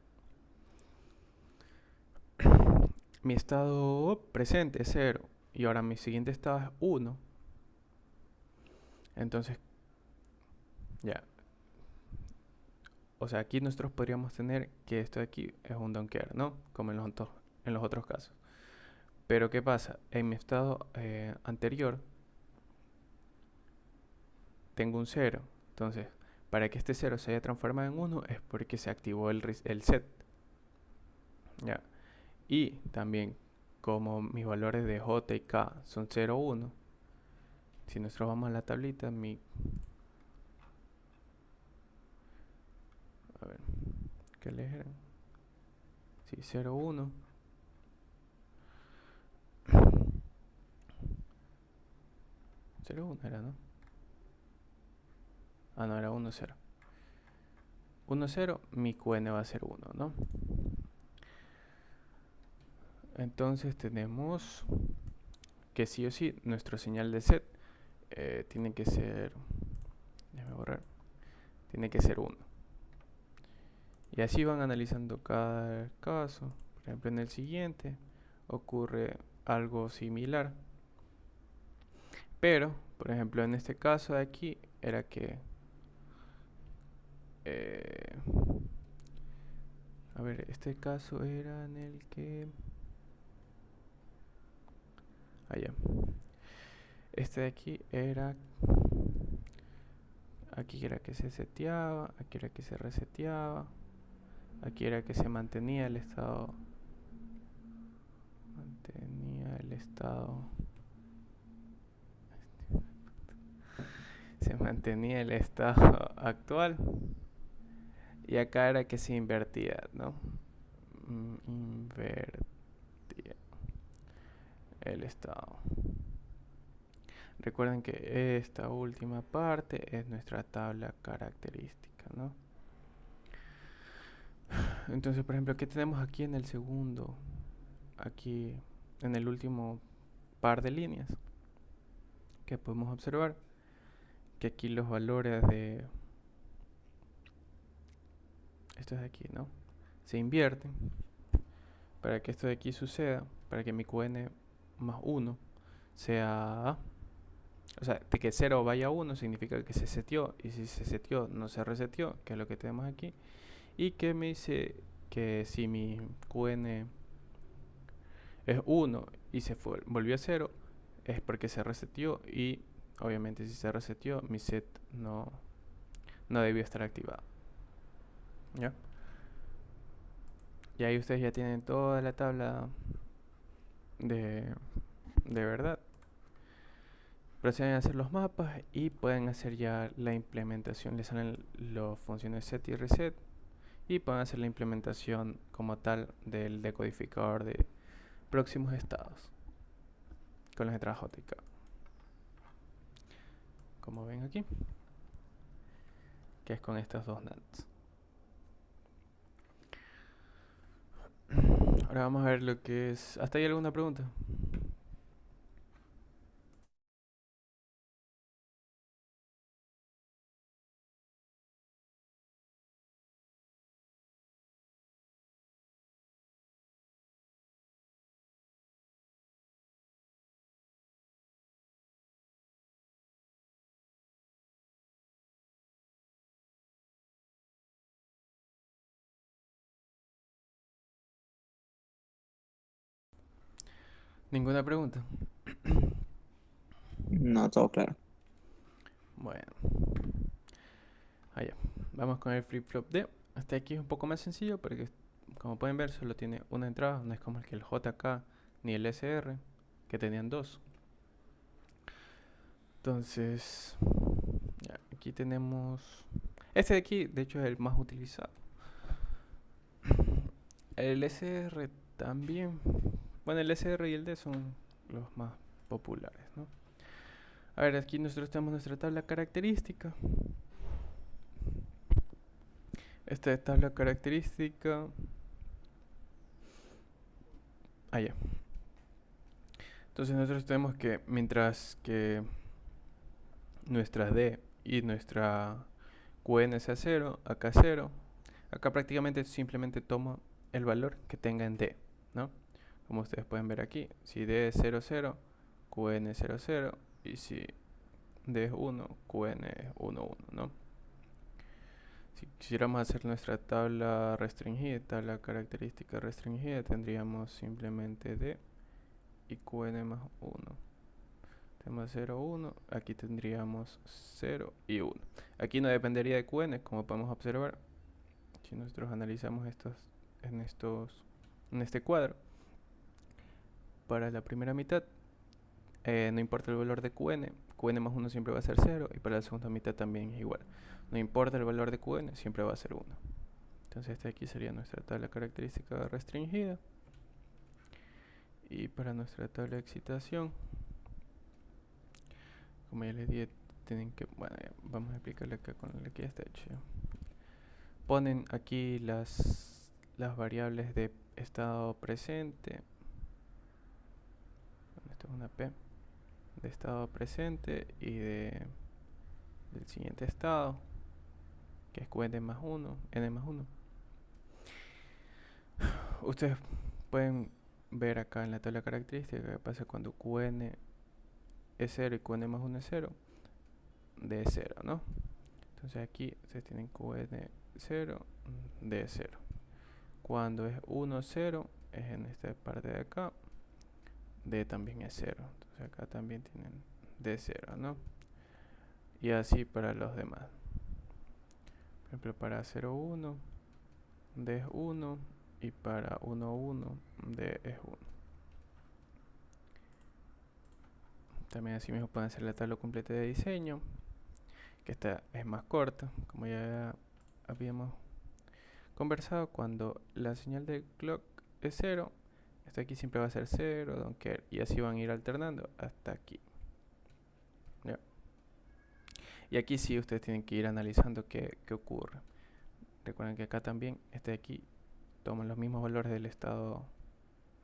Mi estado presente es 0 y ahora mi siguiente estado es 1. Entonces, ya, o sea, aquí nosotros podríamos tener que esto de aquí es un don't care, ¿no? Como en los otros casos. Pero ¿qué pasa? En mi estado anterior tengo un 0. Entonces, para que este 0 se haya transformado en 1 es porque se activó el set. ¿Ya? Y también, como mis valores de J y K son 0, 1, si nosotros vamos a la tablita, a ver, ¿qué le eran? Sí, 0, 1. 0, 1 era, ¿no? Ah, no, era 1, 0. 1, 0, mi QN va a ser 1, ¿no? Entonces tenemos que sí o sí nuestro señal de set tiene que ser, déjame borrar, tiene que ser 1. Y así van analizando cada caso. Por ejemplo, en el siguiente ocurre algo similar. Pero, por ejemplo, en este caso de aquí era que... a ver, este caso era en el que... allá. Este de aquí era... aquí era que se seteaba, aquí era que se reseteaba, aquí era que se mantenía el estado... mantenía el estado... se mantenía el estado actual. Y acá era que se invertía, ¿no? Invertía el estado. Recuerden que esta última parte es nuestra tabla característica, ¿no? Entonces, por ejemplo, ¿qué tenemos aquí en el segundo? Aquí en el último par de líneas. Que podemos observar que aquí los valores de... esto de aquí, ¿no? Se invierten. Para que esto de aquí suceda, para que mi QN más 1 sea... o sea, de que 0 vaya a 1 significa que se seteó. Y si se seteó, no se reseteó, que es lo que tenemos aquí. Y que me dice que si mi QN es 1 y volvió a 0, es porque se reseteó. Y obviamente si se reseteó, mi set no debió estar activado. ¿Ya? Y ahí ustedes ya tienen toda la tabla de verdad. Proceden a hacer los mapas y pueden hacer ya la implementación. Les salen las funciones set y reset y pueden hacer la implementación como tal del decodificador de próximos estados con las letras J y K, como ven aquí, que es con estas dos NANDs. Ahora vamos a ver lo que es... ¿hasta ahí alguna pregunta? ¿Ninguna pregunta? No, todo claro. Bueno, allá. Vamos con el flip-flop D. Hasta aquí es un poco más sencillo porque, como pueden ver, solo tiene una entrada. No es como el que el JK ni el SR, que tenían dos. Entonces, ya, aquí tenemos... este de aquí, de hecho, es el más utilizado. El SR también. Bueno, el SR y el D son los más populares, ¿no? A ver, aquí nosotros tenemos nuestra tabla característica. Esta es tabla característica. Ya. Entonces nosotros tenemos que mientras que nuestra D y nuestra QN sea 0, acá 0, acá prácticamente simplemente tomo el valor que tenga en D, ¿no? Como ustedes pueden ver aquí, si D es 0, 0, QN es 0, 0, y si D es 1, QN es 1, 1, ¿no? Si quisiéramos hacer nuestra tabla restringida, tabla característica restringida, tendríamos simplemente D y Qn más 1. Tenemos 0, 1, aquí tendríamos 0 y 1. Aquí no dependería de Qn, como podemos observar. Si nosotros analizamos en este cuadro, para la primera mitad, no importa el valor de Qn, Qn más 1 siempre va a ser 0, y para la segunda mitad también es igual. No importa el valor de Qn, siempre va a ser 1. Entonces este aquí sería nuestra tabla característica restringida. Y para nuestra tabla de excitación, como ya les dije, tienen que, bueno, vamos a explicarle acá con la que ya está hecho. Ponen aquí las variables de estado presente. Bueno, esto es una P de estado presente y del siguiente estado, que es Qn más 1, n más 1. Ustedes pueden ver acá en la tabla característica que pasa cuando Qn es 0 y Qn más 1 es 0, D es 0, ¿no? Entonces aquí ustedes tienen Qn 0, D es 0. Cuando es 1, 0, es en esta parte de acá, D también es 0. Entonces acá también tienen D 0, ¿no? Y así para los demás. Por ejemplo, para 0, 1, D es 1, y para 1, 1, D es 1. También así mismo pueden hacer la tabla completa de diseño, que esta es más corta, como ya habíamos conversado. Cuando la señal de clock es 0, hasta aquí siempre va a ser 0, don't care, y así van a ir alternando hasta aquí. ¿Ya? Y aquí sí ustedes tienen que ir analizando qué ocurre. Recuerden que acá también, este de aquí toma los mismos valores del estado,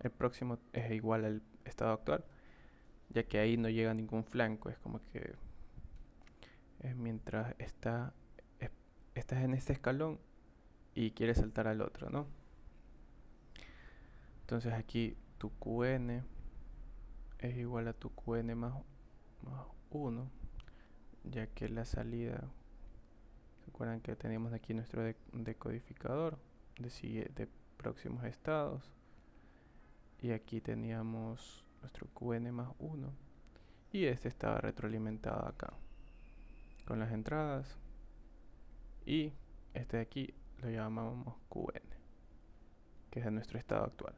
el próximo es igual al estado actual, ya que ahí no llega ningún flanco, es como que mientras estás en este escalón y quieres saltar al otro, ¿no? Entonces aquí tu Qn es igual a tu Qn más 1, ya que la salida, recuerdan que tenemos aquí nuestro decodificador de próximos estados, y aquí teníamos nuestro Qn más 1, y este estaba retroalimentado acá con las entradas, y este de aquí lo llamamos Qn, que es de nuestro estado actual.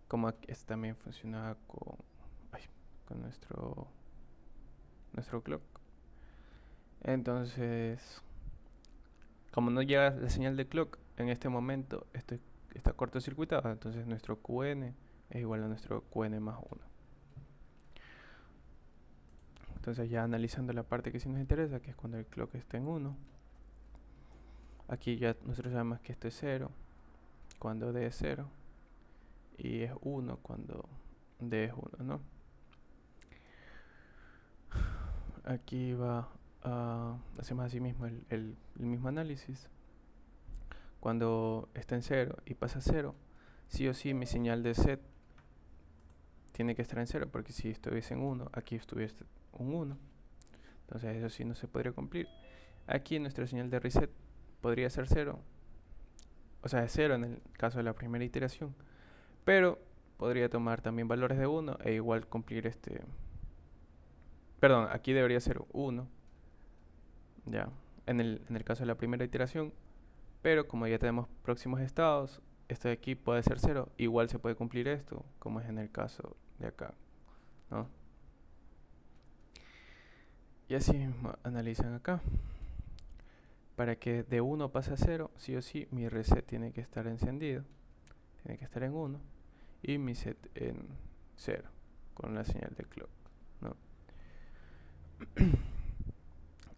Como este también funcionaba con nuestro clock. Entonces, como no llega la señal de clock en este momento, esto está cortocircuitado, entonces nuestro Qn es igual a nuestro Qn más 1. Entonces ya analizando la parte que sí nos interesa, que es cuando el clock está en 1, aquí ya nosotros sabemos que esto es 0 cuando D es 0, y es 1 cuando D es 1, ¿no? Aquí hacemos así mismo el mismo análisis. Cuando está en 0 y pasa a 0, sí o sí mi señal de set tiene que estar en 0, porque si estuviese en 1, aquí estuviese un 1. Entonces eso sí no se podría cumplir. Aquí nuestra señal de reset podría ser 0, o sea, es 0 en el caso de la primera iteración, pero podría tomar también valores de 1 e igual cumplir perdón, aquí debería ser 1, ya, en el caso de la primera iteración, pero como ya tenemos próximos estados, esto de aquí puede ser 0, igual se puede cumplir esto, como es en el caso de acá, ¿no? Y así mismo analizan acá. Para que de 1 pase a 0, sí o sí, mi reset tiene que estar encendido, tiene que estar en 1, y mi set en 0, con la señal de clock, ¿no?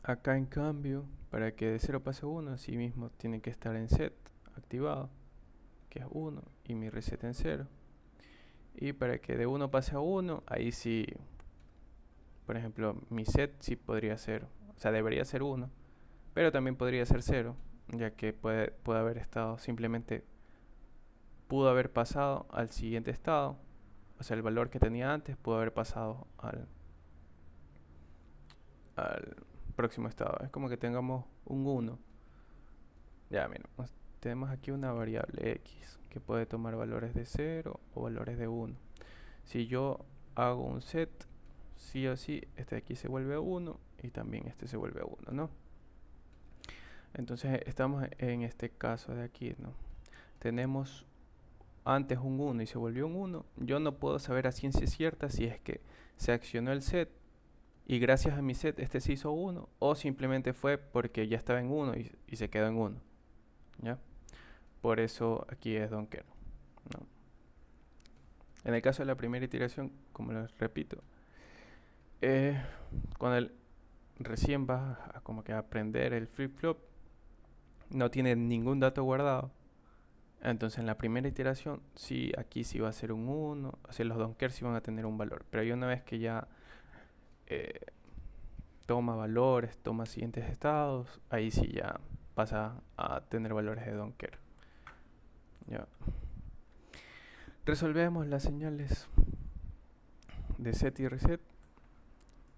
Acá en cambio, para que de 0 pase a 1, así mismo tiene que estar en set activado, que es 1, y mi reset en 0. Y para que de 1 pase a 1, ahí sí, por ejemplo, mi set sí podría ser, o sea, debería ser 1, pero también podría ser 0, ya que puede haber estado simplemente, pudo haber pasado al siguiente estado, o sea, el valor que tenía antes pudo haber pasado al próximo estado. Es como que tengamos un 1 Ya, miren, tenemos aquí una variable x que puede tomar valores de 0 o valores de 1. Si yo hago un set, sí o sí, este de aquí se vuelve a 1 y también este se vuelve a 1, ¿no? Entonces estamos en este caso de aquí, ¿no? Tenemos antes un 1 y se volvió un 1. Yo no puedo saber a ciencia cierta si es que se accionó el set y gracias a mi set este se hizo 1 o simplemente fue porque ya estaba en 1 y se quedó en 1, ¿ya? Por eso aquí es donker, ¿no? En el caso de la primera iteración, como les repito, cuando recién vas a como que aprender el flip-flop, no tiene ningún dato guardado. Entonces en la primera iteración, sí, aquí sí va a ser un 1, o sea, los donkers sí van a tener un valor. Pero ya una vez que ya eh, toma valores, toma siguientes estados, ahí sí ya pasa a tener valores de donker. Ya. Resolvemos las señales de set y reset.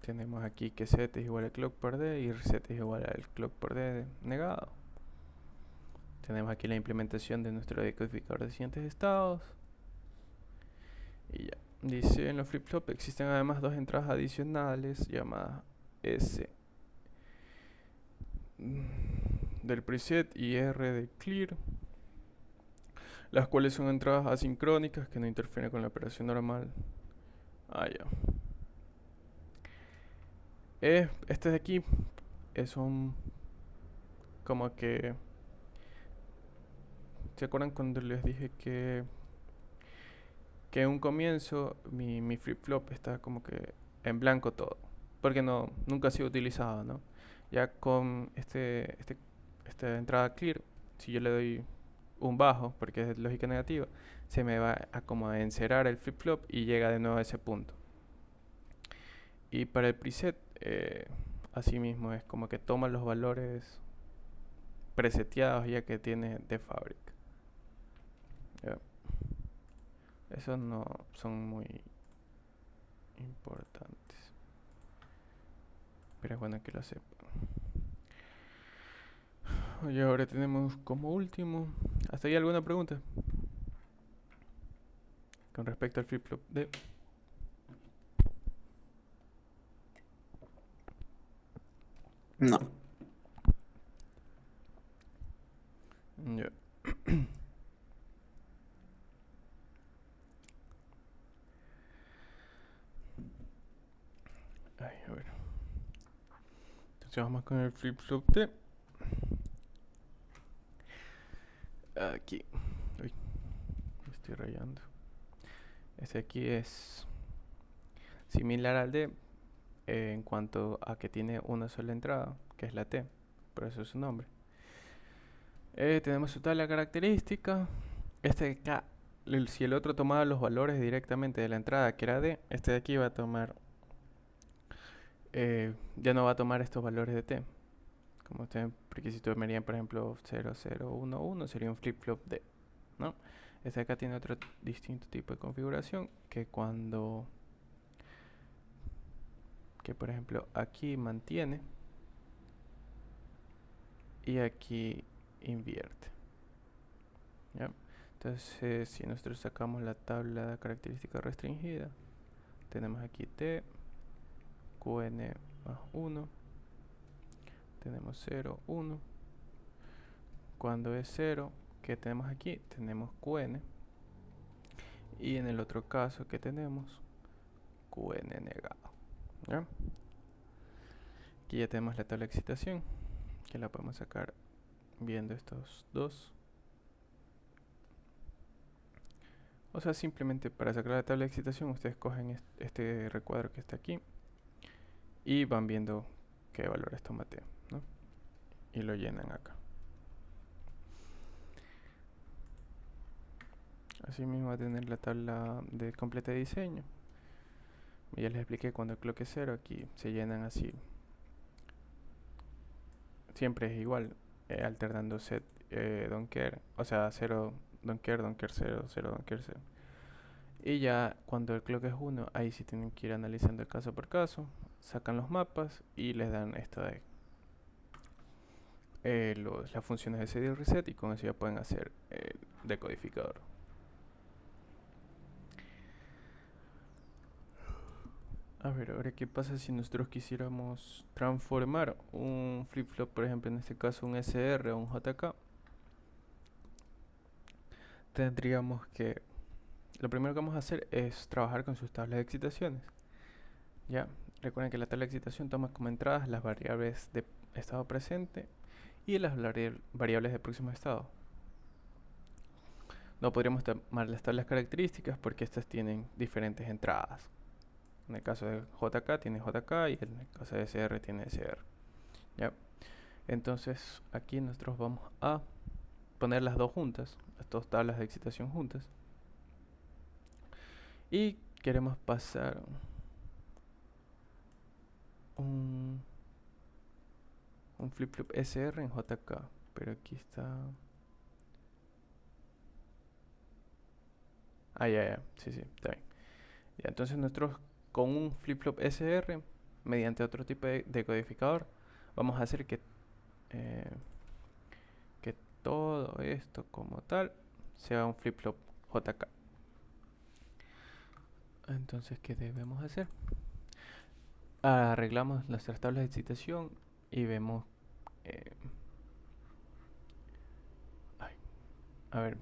Tenemos aquí que set es igual a clock por D y reset es igual al clock por D negado. Tenemos aquí la implementación de nuestro decodificador de siguientes estados. Y ya. Dice en los flip-flop existen además dos entradas adicionales llamadas S del preset y R de clear, las cuales son entradas asincrónicas que no interfieren con la operación normal. Ya. Este de aquí es un como que... ¿Se acuerdan cuando les dije que en un comienzo mi flip-flop está como que en blanco todo? Porque nunca ha sido utilizado, ¿no? Ya con esta entrada clear, si yo le doy un bajo, porque es lógica negativa, se me va a como a encerar el flip-flop y llega de nuevo a ese punto. Y para el preset, así mismo es como que toma los valores preseteados ya que tiene de fábrica. ¿Ya? Esos no son muy importantes, pero es bueno que lo sepan. Y ahora tenemos como último, ¿hasta ahí alguna pregunta? Con respecto al flip-flop D. No. Ya. Ay, a ver. Entonces vamos con el flip-flop D. Aquí. Uy, me estoy rayando. Este aquí es similar al D en cuanto a que tiene una sola entrada, que es la T. Por eso es su nombre. Tenemos su tabla característica. Este de acá, si el otro tomaba los valores directamente de la entrada, que era D, este de aquí va a tomar... ya no va a tomar estos valores de T. Como ustedes, porque si tomarían, por ejemplo, 0, 0, 1, 1, sería un flip-flop D, ¿no? Este de acá tiene otro distinto tipo de configuración que cuando... que por ejemplo aquí mantiene y aquí invierte, ¿ya? Entonces si nosotros sacamos la tabla de característica restringida, tenemos aquí T, Qn más 1, tenemos 0, 1. Cuando es 0, que tenemos aquí, tenemos Qn. Y en el otro caso que tenemos, Qn negado, ¿ya? Aquí ya tenemos la tabla de excitación, que la podemos sacar viendo estos dos. O sea, simplemente para sacar la tabla de excitación, ustedes cogen este recuadro que está aquí y van viendo qué valores toma T, ¿no? Y lo llenan acá. Así mismo va a tener la tabla de completa de diseño. Ya les expliqué cuando el clock es 0, aquí se llenan así. Siempre es igual, alternando set don't care, o sea 0 don't care, don't care 0, 0 don't care 0. Y ya cuando el clock es 1, ahí sí tienen que ir analizando el caso por caso, sacan los mapas y les dan esto de las funciones de seed y reset, y con eso ya pueden hacer el decodificador. A ver, ahora qué pasa si nosotros quisiéramos transformar un flip-flop, por ejemplo, en este caso un SR o un JK. Tendríamos que, lo primero que vamos a hacer es trabajar con sus tablas de excitaciones. Ya, recuerden que la tabla de excitación toma como entradas las variables de estado presente y las variables de próximo estado. No podríamos tomar las tablas características porque estas tienen diferentes entradas. En el caso de JK tiene JK y en el caso de SR tiene SR. ¿Ya? Entonces aquí nosotros vamos a poner las dos juntas, las dos tablas de excitación juntas. Y queremos pasar un flip-flop SR en JK. Pero aquí está... Ah, ya, sí, está bien. Ya, entonces nosotros con un flip-flop SR, mediante otro tipo de decodificador, vamos a hacer eh, que todo esto como tal sea un flip-flop JK. Entonces, ¿qué debemos hacer? Arreglamos nuestras tablas de excitación y vemos... eh, a ver,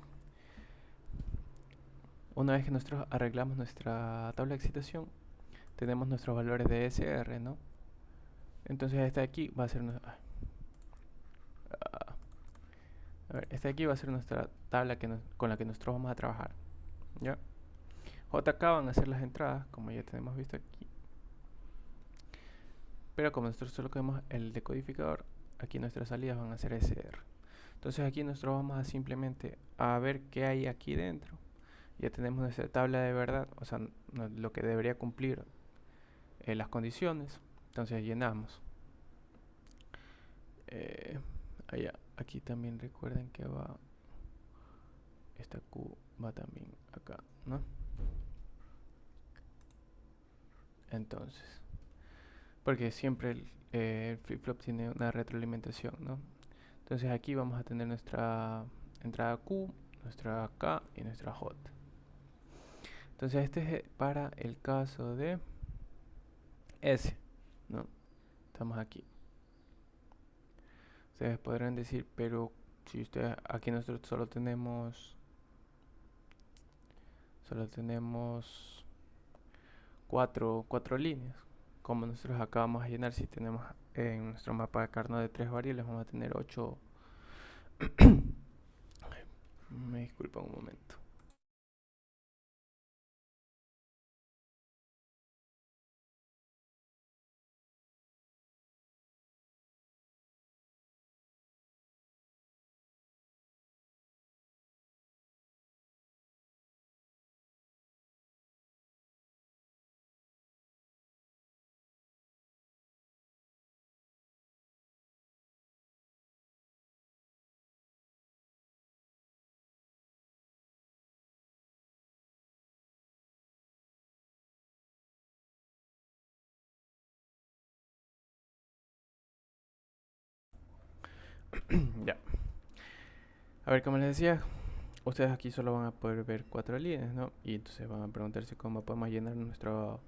una vez que nosotros arreglamos nuestra tabla de excitación, tenemos nuestros valores de SR, ¿no? Entonces este de aquí va a ser... A ver, este de aquí va a ser nuestra tabla con la que nosotros vamos a trabajar. ¿Ya? JK van a ser las entradas, como ya tenemos visto aquí. Pero como nosotros solo queremos el decodificador, aquí nuestras salidas van a ser SR. Entonces aquí nosotros vamos a simplemente a ver qué hay aquí dentro. Ya tenemos nuestra tabla de verdad, o sea, lo que debería cumplir las condiciones. Entonces llenamos. Aquí también recuerden que va, esta Q va también acá, ¿no? Entonces, porque siempre el flip-flop tiene una retroalimentación, ¿no? Entonces aquí vamos a tener nuestra entrada Q, nuestra K y nuestra J. Entonces este es para el caso de S, ¿no? Estamos aquí. Ustedes podrán decir, pero si ustedes aquí nosotros solo tenemos cuatro líneas. Como nosotros acá vamos a llenar, si tenemos en nuestro mapa de Carnot de 3 variables, vamos a tener 8. Me disculpan un momento. Ya. A ver, como les decía, ustedes aquí solo van a poder ver 4 líneas, ¿no? Y entonces van a preguntarse cómo podemos llenar nuestro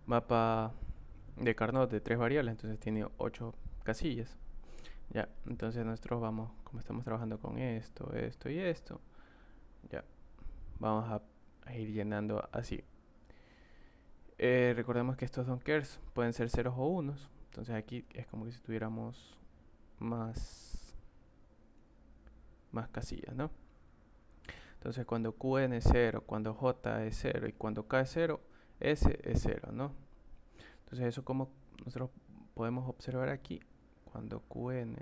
mapa de Carnot de 3 variables. Entonces tiene 8 casillas. Ya, entonces nosotros vamos, como estamos trabajando con esto, esto y esto, ya, vamos a ir llenando así. Recordemos que estos don't cares pueden ser ceros o unos. Entonces aquí es como que si tuviéramos más casillas, ¿no? Entonces cuando Qn es 0, cuando J es 0 y cuando K es 0, S es 0, ¿no? Entonces eso como nosotros podemos observar aquí, cuando Qn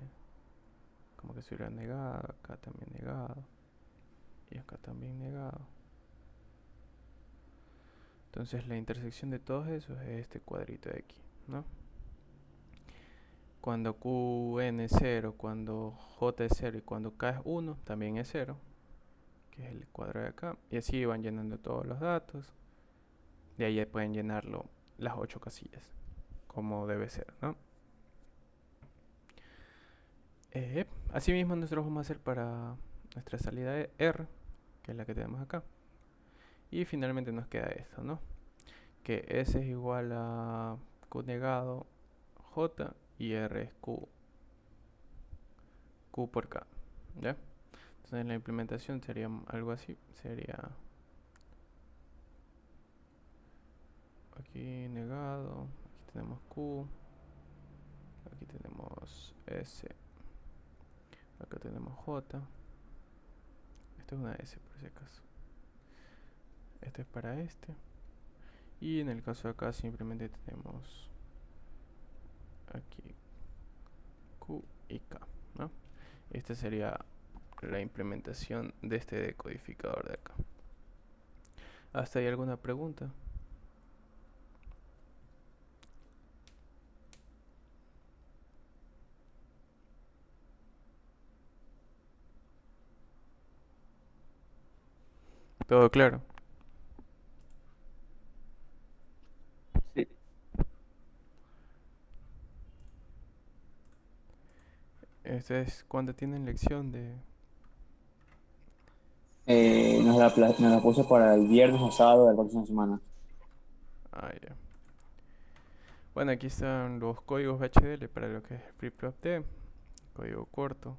como que se hubiera negado, acá también negado y acá también negado. Entonces la intersección de todos esos es este cuadrito de aquí, ¿no? Cuando Qn es 0, cuando J es 0 y cuando K es 1, también es 0, que es el cuadro de acá. Y así van llenando todos los datos. De ahí pueden llenarlo las 8 casillas, como debe ser, ¿no? Asimismo nosotros vamos a hacer para nuestra salida de R, que es la que tenemos acá. Y finalmente nos queda esto, ¿no? Que S es igual a Q negado J y R es Q por K, ¿ya? Entonces la implementación sería algo así, sería aquí negado, aquí tenemos Q, aquí tenemos S, acá tenemos J, esto es una S por si acaso, este es para este, y en el caso de acá simplemente tenemos aquí Q y K, ¿no? Esta sería la implementación de este decodificador de acá. ¿Hasta ahí alguna pregunta? ¿Todo claro? Sí. Esta es cuando tienen lección de... Nos la puso para el viernes o sábado de la próxima semana. Ah, ya. Bueno, aquí están los códigos HDL para lo que es flip-flop D, código corto.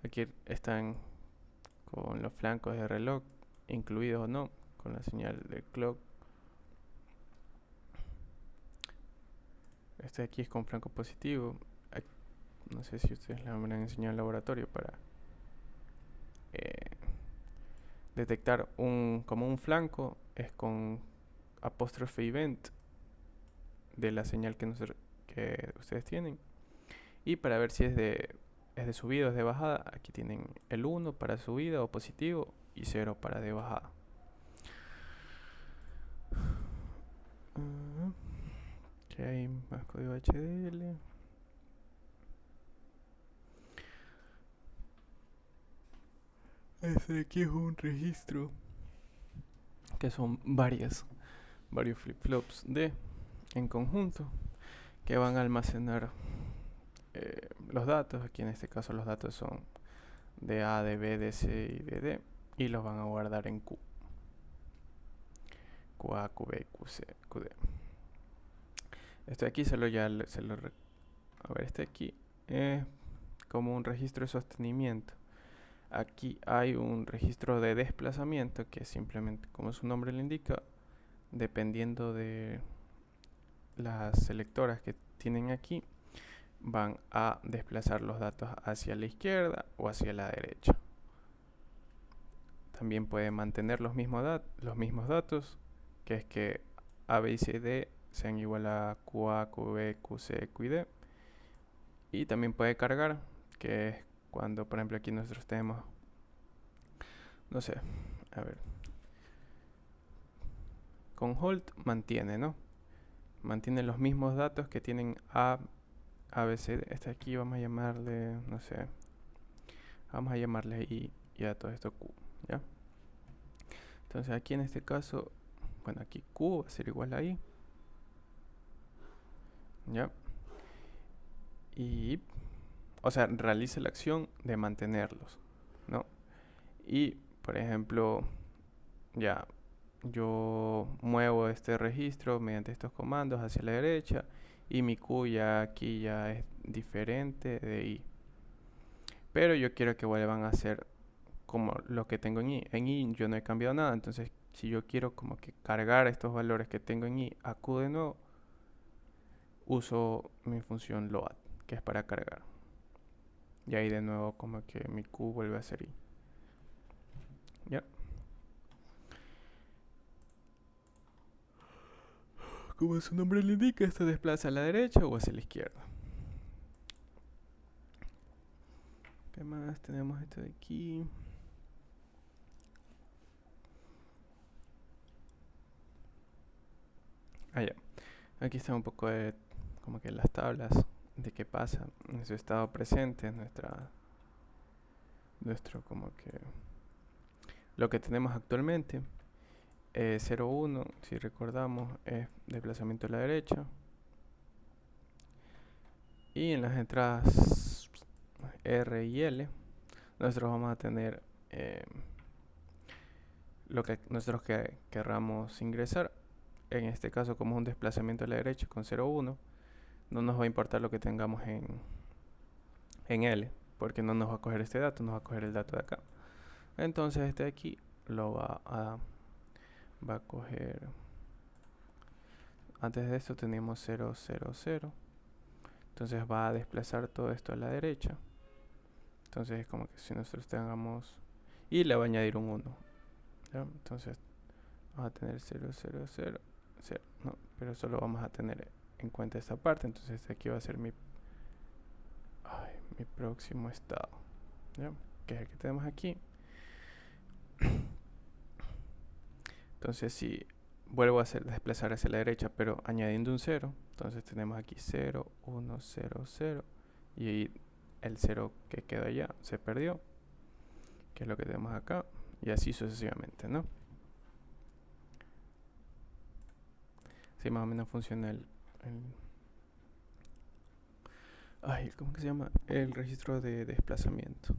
Aquí están con los flancos de reloj, incluidos o no, con la señal de clock. Este de aquí es con flanco positivo. No sé si ustedes lo habrán enseñado en el laboratorio para eh, detectar como un flanco es con apóstrofe event de la señal que ustedes tienen. Y para ver si es de subida o es de bajada, aquí tienen el 1 para subida o positivo y 0 para de bajada. Que hay más código HDL. Este de aquí es un registro que son varios flip-flops en conjunto que van a almacenar los datos. Aquí en este caso los datos son de A, de B, de C y de D, y los van a guardar en Q. QA, QB, QC, QD. Este de aquí a ver, este de aquí es como un registro de sostenimiento. Aquí hay un registro de desplazamiento que simplemente, como su nombre le indica, dependiendo de las selectoras que tienen aquí, van a desplazar los datos hacia la izquierda o hacia la derecha. También puede mantener los mismos datos, que es que A, B y C, D sean igual a QA, QB, QC, QD. Y también puede cargar, que es cuando, por ejemplo, aquí nosotros tenemos, no sé, a ver, con hold mantiene, ¿no? Mantiene los mismos datos que tienen A, B, C, D. Este aquí vamos a llamarle, no sé, vamos a llamarle I y a todo esto Q, ¿ya? Entonces aquí en este caso, bueno, aquí Q va a ser igual a I, ¿ya? Y, o sea, realiza la acción de mantenerlos, ¿no? Y, por ejemplo, ya yo muevo este registro mediante estos comandos hacia la derecha y mi Q ya aquí ya es diferente de I. Pero yo quiero que vuelvan a ser como lo que tengo en I. En I yo no he cambiado nada, entonces si yo quiero como que cargar estos valores que tengo en I a Q de nuevo, uso mi función load, que es para cargar. Y ahí de nuevo como que mi Q vuelve a ser I. ¿Ya? Como su nombre le indica, esto desplaza a la derecha o hacia la izquierda. ¿Qué más? Tenemos esto de aquí. Ah, ya. Aquí está un poco de como que las tablas de qué pasa en su estado presente, nuestro como que lo que tenemos actualmente. 0,1, si recordamos, es desplazamiento a la derecha. Y en las entradas R y L, nosotros vamos a tener lo que nosotros querramos ingresar. En este caso, como es un desplazamiento a la derecha con 0, 1, no nos va a importar lo que tengamos en L, porque no nos va a coger este dato, nos va a coger el dato de acá. Entonces este de aquí lo va a coger. Antes de esto teníamos 0, 0, 0. Entonces va a desplazar todo esto a la derecha. Entonces es como que si nosotros tengamos... Y le va a añadir un 1. ¿Ya? Entonces vamos a tener 0, 0, 0, 0. No, pero solo vamos a tener en cuenta esta parte. Entonces este aquí va a ser mi próximo estado. ¿Ya? Que es el que tenemos aquí. Entonces si vuelvo a desplazar hacia la derecha, pero añadiendo un 0, entonces tenemos aquí 0, 1, 0, 0, y el 0 que quedó allá se perdió, que es lo que tenemos acá, y así sucesivamente, ¿no? Así más o menos funciona ¿cómo que se llama? El registro de desplazamiento.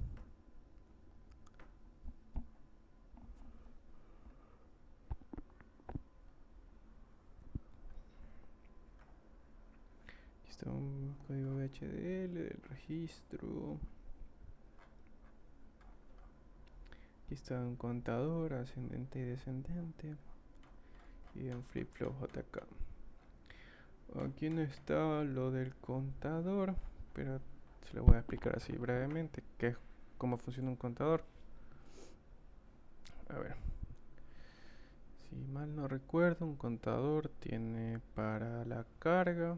Aquí está un código VHDL del registro. Aquí está un contador ascendente y descendente. Y un flip-flop JK. Aquí no está lo del contador, pero se lo voy a explicar así brevemente, que es cómo funciona un contador. A ver, si mal no recuerdo, un contador tiene para la carga.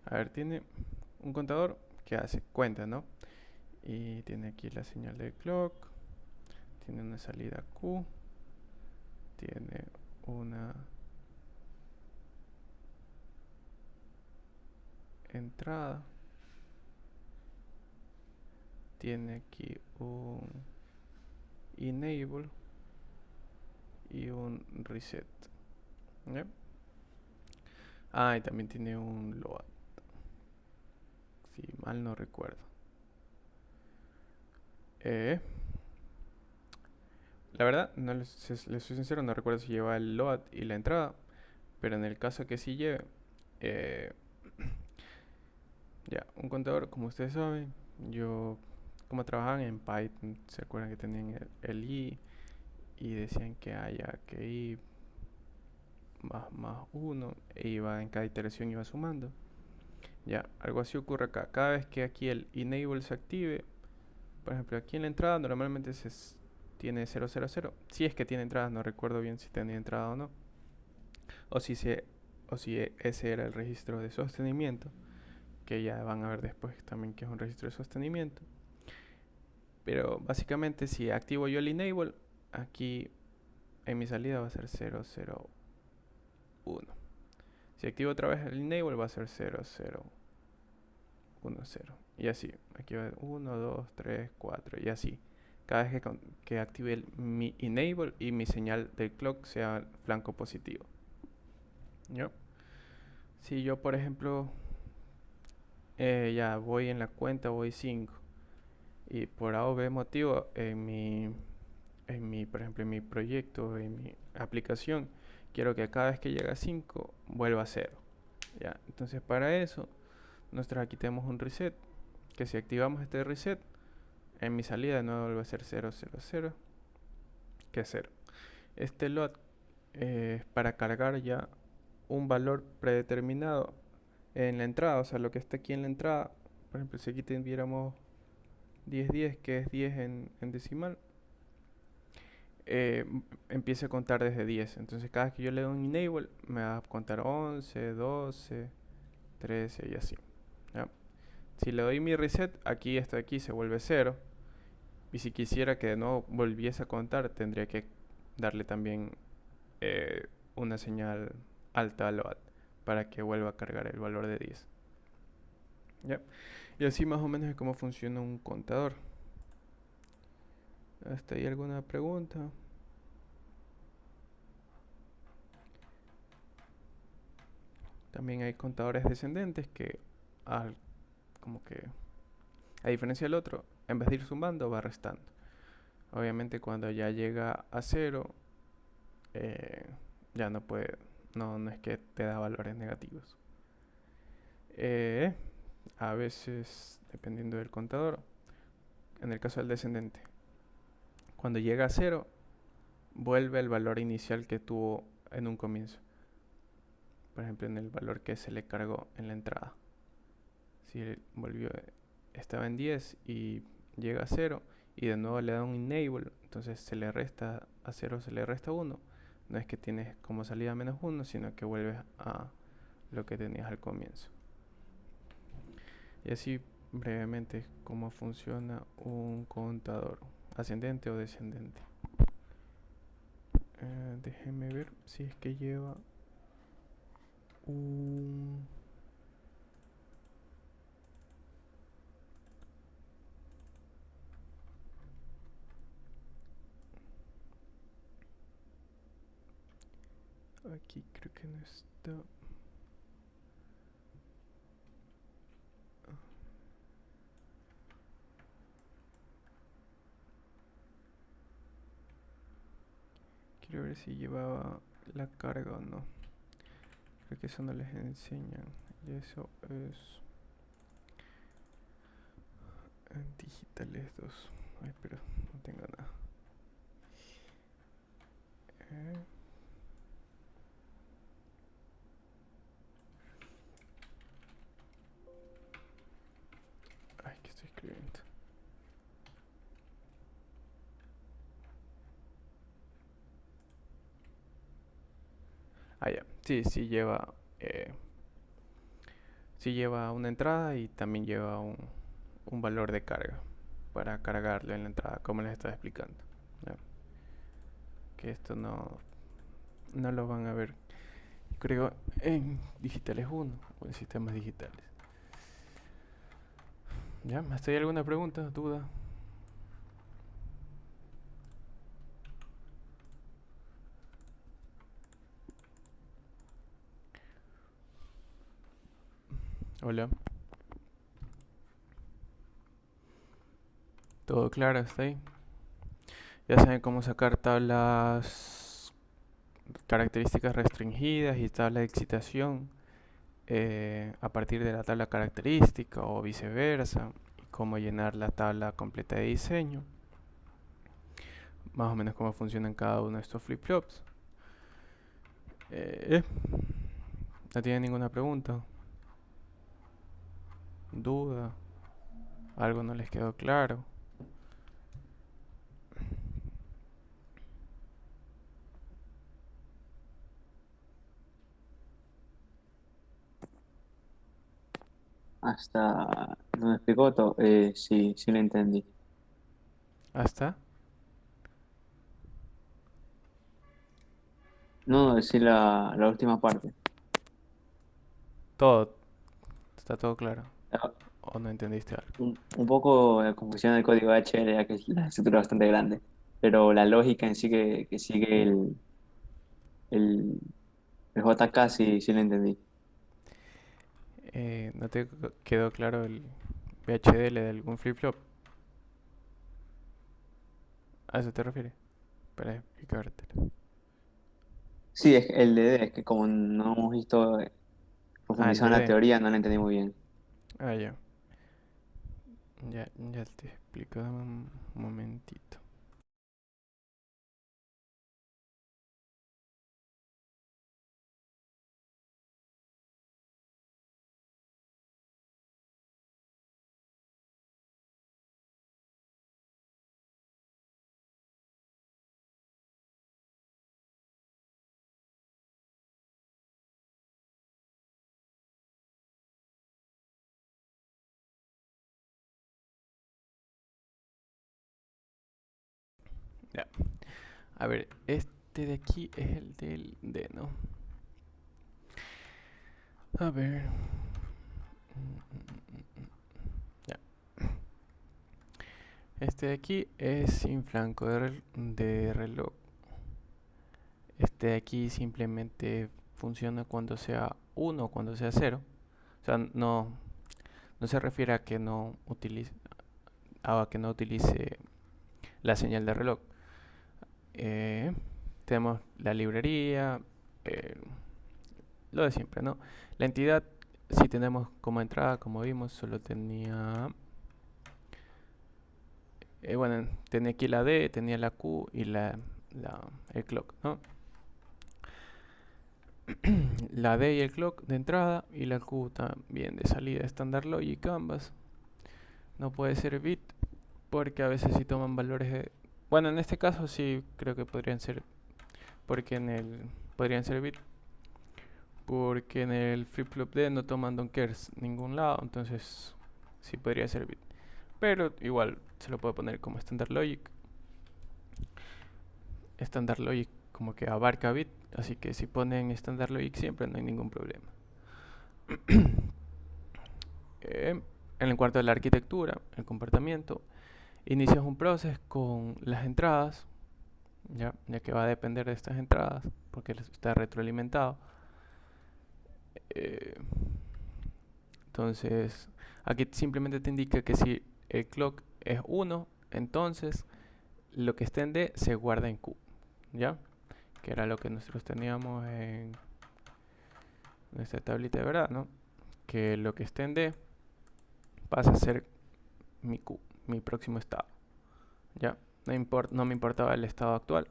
A ver, tiene un contador que hace cuenta, ¿no? Y tiene aquí la señal de clock, tiene una salida Q, tiene una entrada, tiene aquí un enable y un reset. ¿Ya? Y también tiene un load, si mal no recuerdo. La verdad, no les soy sincero, no recuerdo si lleva el load y la entrada, pero en el caso que sí lleve, eh, ya, un contador, como ustedes saben, yo, como trabajaban en Python, se acuerdan que tenían el i y decían que haya que i más 1 e iba en cada iteración iba sumando. Ya, algo así ocurre acá. Cada vez que aquí el enable se active, por ejemplo, aquí en la entrada normalmente tiene 000. Si es que tiene entrada, no recuerdo bien si tenía entrada o no. O si, ese era el registro de sostenimiento, que ya van a ver después también que es un registro de sostenimiento. Pero básicamente si activo yo el enable, aquí en mi salida va a ser 001. Si activo otra vez el enable va a ser 0010. Y así, aquí va 1, 2, 3, 4 y así. Cada vez que active mi enable y mi señal del clock sea flanco positivo. ¿Yo? Si yo por ejemplo ya voy en la cuenta, voy 5 y por A o B motivo por ejemplo, en mi proyecto, en mi aplicación, quiero que cada vez que llega a 5 vuelva a 0. ¿Ya? Entonces para eso nosotros aquí tenemos un reset, que si activamos este reset, en mi salida de nuevo vuelve a ser 000, que es 0. Este load es para cargar ya un valor predeterminado en la entrada, o sea, lo que está aquí en la entrada. Por ejemplo, si aquí tuviéramos 1010, que es 10 en decimal, empiece a contar desde 10. Entonces cada vez que yo le doy un enable me va a contar 11, 12, 13 y así. ¿Ya? Si le doy mi reset, aquí esto de aquí se vuelve 0. Y si quisiera que de nuevo volviese a contar, tendría que darle también una señal alta al load para que vuelva a cargar el valor de 10. ¿Ya? Y así más o menos es como funciona un contador. ¿Hasta ahí alguna pregunta? También hay contadores descendentes que como que A diferencia del otro, en vez de ir sumando, va restando. Obviamente cuando ya llega a cero, eh, ya no puede, no es que te da valores negativos. Eh, a veces, dependiendo del contador, en el caso del descendente, cuando llega a cero, vuelve al valor inicial que tuvo en un comienzo. Por ejemplo, en el valor que se le cargó en la entrada. Si volvió, estaba en 10 y llega a cero y de nuevo le da un enable, entonces se le resta a cero, se le resta uno. No es que tienes como salida menos uno, sino que vuelves a lo que tenías al comienzo. Y así brevemente cómo funciona un contador, ascendente o descendente. Déjenme ver si es que lleva un... Aquí creo que no está. Quiero ver si llevaba la carga o no. Creo que eso no les enseñan. Y eso es digitales 2. Ay, pero no tengo nada. Eh, Ay, ¿qué estoy escribiendo? Ah, ya. Sí, sí lleva una entrada y también lleva un valor de carga para cargarlo en la entrada, como les estaba explicando. ¿Ya? Que esto no lo van a ver, creo, en digitales 1 o en sistemas digitales. ¿Ya? ¿Hasta ahí alguna pregunta, duda? Hola. ¿Todo claro hasta ahí? Ya saben cómo sacar tablas características restringidas y tabla de excitación a partir de la tabla característica o viceversa, y cómo llenar la tabla completa de diseño, más o menos cómo funcionan cada uno de estos flip-flops. ¿No tienen ninguna pregunta? ¿Duda? ¿Algo no les quedó claro? Hasta no me explicó todo. Sí, sí lo entendí. ¿Hasta? No, decir la última parte. Todo. ¿Está todo claro? Ah, ¿O no entendiste algo? un poco de confusión del código HL, ya que es la estructura bastante grande, pero la lógica en sí que sigue el, el JK sí, sí lo entendí. ¿No te quedó claro el VHDL de algún flip-flop? ¿A eso te refieres? Para explicártelo. Sí, es que el DD, es que como no hemos visto Ah, el profundizado en la DD. teoría, no lo entendí muy bien. Ah, ya. Ya te explico. Dame un momentito. Ya. A ver, este de aquí es el del D, ¿no? A ver. Ya. Este de aquí es sin flanco de reloj. Este de aquí simplemente funciona cuando sea 1 o cuando sea cero. O sea, no se refiere a que no utilice. haga que no utilice la señal de reloj. Tenemos la librería, eh, lo de siempre, ¿no? La entidad, si tenemos como entrada, como vimos, solo tenía, bueno, tenía aquí la D, tenía la Q y el clock, ¿no? La D y el clock de entrada y la Q también de salida. Standard Logic ambas. No puede ser bit porque a veces si toman valores de... Bueno, en este caso sí creo que podrían ser, porque podrían ser bit, porque en el flip-flop D no toman don't cares ningún lado, entonces sí podría ser bit. Pero igual se lo puede poner como Standard Logic. Standard Logic como que abarca bit, así que si ponen Standard Logic siempre no hay ningún problema. En cuanto a la arquitectura, el comportamiento, inicias un proceso con las entradas, ya que va a depender de estas entradas, porque está retroalimentado. Eh, entonces, aquí simplemente te indica que si el clock es 1, entonces lo que esté en D se guarda en Q, ¿ya? Que era lo que nosotros teníamos en nuestra tablita de verdad, ¿no? Que lo que esté en D pasa a ser mi Q, mi próximo estado, ¿ya? No me importaba el estado actual,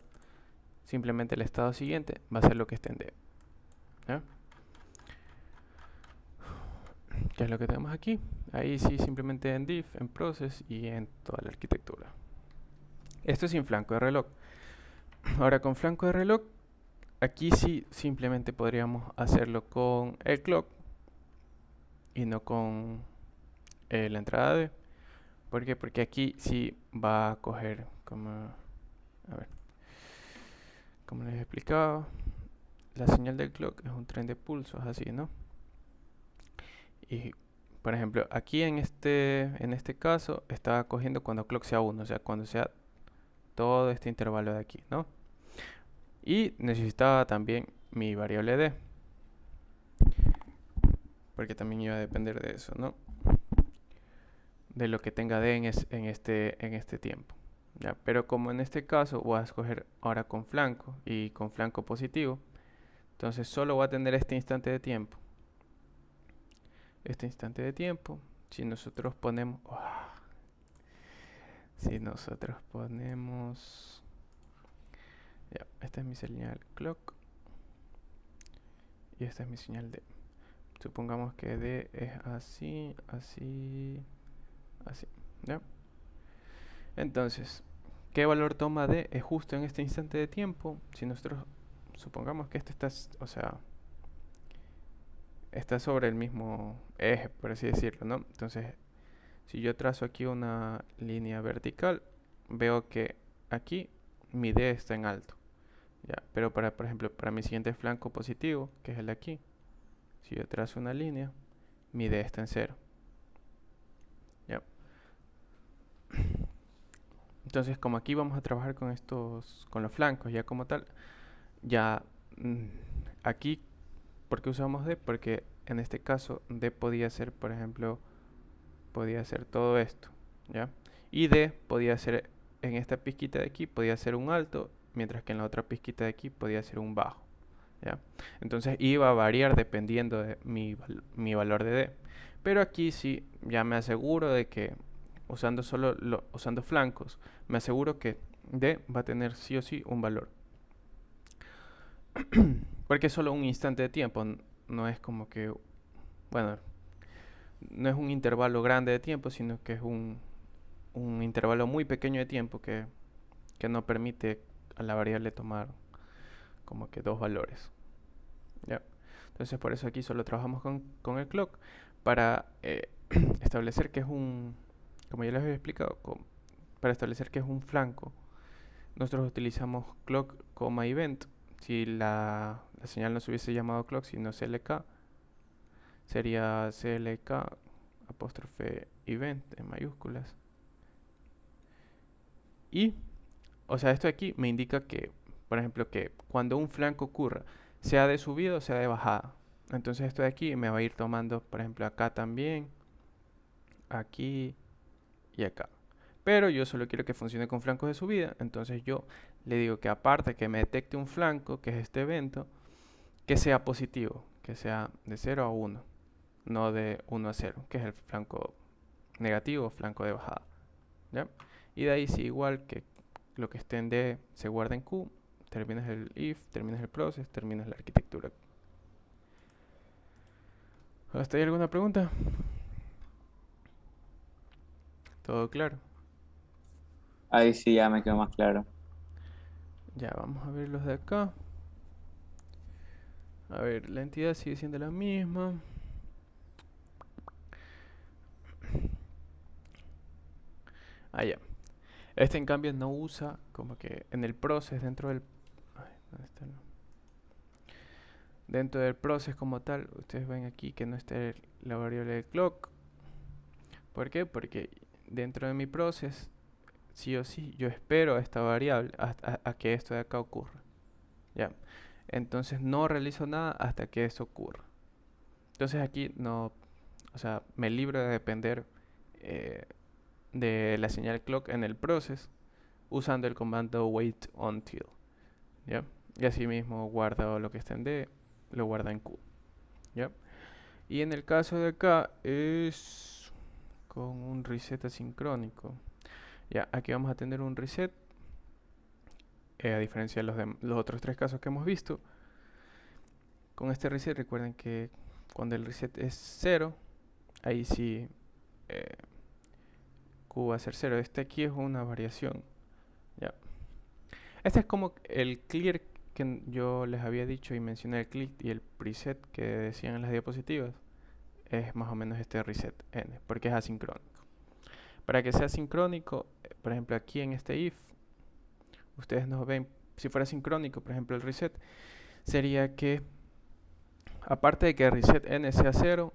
simplemente el estado siguiente va a ser lo que esté en D, ¿ya? ¿Qué es lo que tenemos aquí? Ahí sí, simplemente en diff, en process y en toda la arquitectura. Esto es sin flanco de reloj. Ahora con flanco de reloj, aquí sí simplemente podríamos hacerlo con el clock y no con la entrada D. ¿Por qué? Porque aquí sí va a coger como... A ver, como les explicaba, la señal del clock es un tren de pulsos así, ¿no? Y por ejemplo, aquí en este caso estaba cogiendo cuando clock sea 1, o sea, cuando sea todo este intervalo de aquí, ¿no? Y necesitaba también mi variable D, porque también iba a depender de eso, ¿no? De lo que tenga D en este tiempo. ¿Ya? Pero como en este caso voy a escoger ahora con flanco y con flanco positivo, entonces solo voy a tener este instante de tiempo. Este instante de tiempo, si nosotros ponemos... si nosotros ponemos... Ya, esta es mi señal clock y esta es mi señal D. Supongamos que D es así, así, así, ¿ya? Entonces, ¿qué valor toma D? Es justo en este instante de tiempo. Si nosotros supongamos que este está, o sea, está sobre el mismo eje, por así decirlo, ¿no? Entonces, si yo trazo aquí una línea vertical, veo que aquí mi D está en alto, ¿ya? Pero por ejemplo, para mi siguiente flanco positivo, que es el de aquí, si yo trazo una línea, mi D está en cero, ¿ya? Entonces, como aquí vamos a trabajar con con los flancos ya como tal, ya aquí, ¿por qué usamos D? Porque en este caso D podía ser, por ejemplo, podía ser todo esto, ¿ya? Y D podía ser, en esta pizquita de aquí, podía ser un alto, mientras que en la otra pizquita de aquí podía ser un bajo, ¿ya? Entonces iba a variar dependiendo de mi valor de D. Pero aquí sí, ya me aseguro de que usando flancos, me aseguro que D va a tener sí o sí un valor. Porque es solo un instante de tiempo, no es como que, bueno, no es un intervalo grande de tiempo, sino que es un intervalo muy pequeño de tiempo que no permite a la variable tomar como que dos valores. ¿Ya? Entonces por eso aquí solo trabajamos con el clock para establecer que es como ya les había explicado, para establecer que es un flanco. Nosotros utilizamos clock, event. Si la señal no se hubiese llamado clock, sino CLK, sería CLK apóstrofe event en mayúsculas. Y, o sea, esto aquí me indica que, por ejemplo, que cuando un flanco ocurra, sea de subida o sea de bajada. Entonces esto de aquí me va a ir tomando, por ejemplo, acá también, aquí y acá. Pero yo solo quiero que funcione con flancos de subida. Entonces yo le digo que aparte que me detecte un flanco, que es este evento, que sea positivo, que sea de 0 a 1, no de 1 a 0, que es el flanco negativo o flanco de bajada. ¿Ya? Y de ahí sí, igual que lo que esté en D se guarda en Q, terminas el if, terminas el process, terminas la arquitectura. ¿Hasta ahí alguna pregunta? ¿Todo claro? Ahí sí ya me quedó más claro. Ya, vamos a ver los de acá. A ver, la entidad sigue siendo la misma. Ah, ya. Este en cambio no usa como que en el process dentro del... Ay, ¿dónde está? Dentro del process como tal, ustedes ven aquí que no está la variable de clock. ¿Por qué? Porque dentro de mi process, sí o sí, yo espero a esta variable a que esto de acá ocurra. ¿Ya? Entonces no realizo nada hasta que eso ocurra. Entonces aquí no, o sea, me libro de depender eh, de la señal clock en el process usando el comando wait until. ¿Ya? Y así mismo guarda lo que está en D, lo guarda en Q. ¿Ya? Y en el caso de acá es con un reset asincrónico. Ya, aquí vamos a tener un reset, a diferencia de los otros tres casos que hemos visto. Con este reset recuerden que cuando el reset es 0, ahí sí eh, Q va a ser 0. Este aquí es una variación. ¿Ya? Este es como el clear que yo les había dicho y mencioné el clear y el preset que decían en las diapositivas. Es más o menos este reset n, porque es asincrónico. Para que sea sincrónico, por ejemplo aquí en este if, ustedes nos ven, si fuera sincrónico, por ejemplo el reset, sería que aparte de que el reset n sea 0,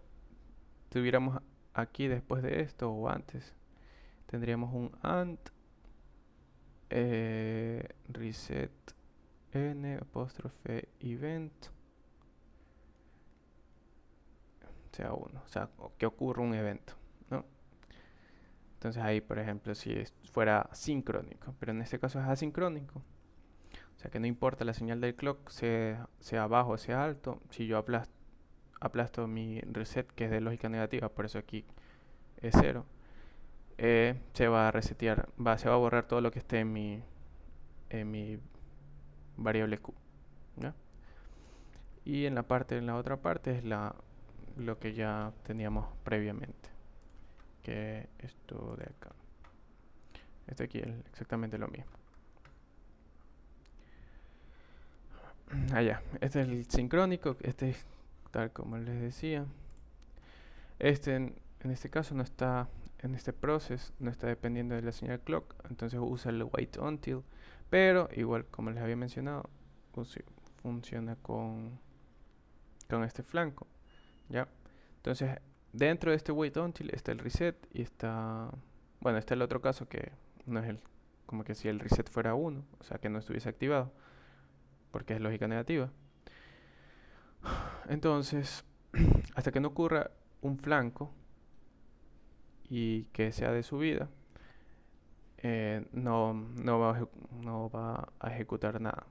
tuviéramos aquí después de esto o antes, tendríamos un and reset n apóstrofe event sea 1, o sea, que ocurra un evento, ¿no? Entonces ahí, por ejemplo, si fuera sincrónico, pero en este caso es asincrónico, o sea que no importa la señal del clock, sea bajo o sea alto, si yo aplasto mi reset que es de lógica negativa, por eso aquí es 0, se va a resetear, se va a borrar todo lo que esté en mi variable Q. ¿Ya? Y en la otra parte es lo que ya teníamos previamente, que esto de acá. Este aquí es exactamente lo mismo. Allá, este es el sincrónico, este es tal como les decía. Este en este caso no está en este process, no está dependiendo de la señal clock, entonces usa el wait until, pero igual como les había mencionado, funciona con este flanco, ¿ya? Entonces, dentro de este wait until está el reset y está, bueno, está el otro caso que no es como que si el reset fuera 1, o sea que no estuviese activado, porque es lógica negativa. Entonces, hasta que no ocurra un flanco y que sea de subida, no va a ejecutar nada.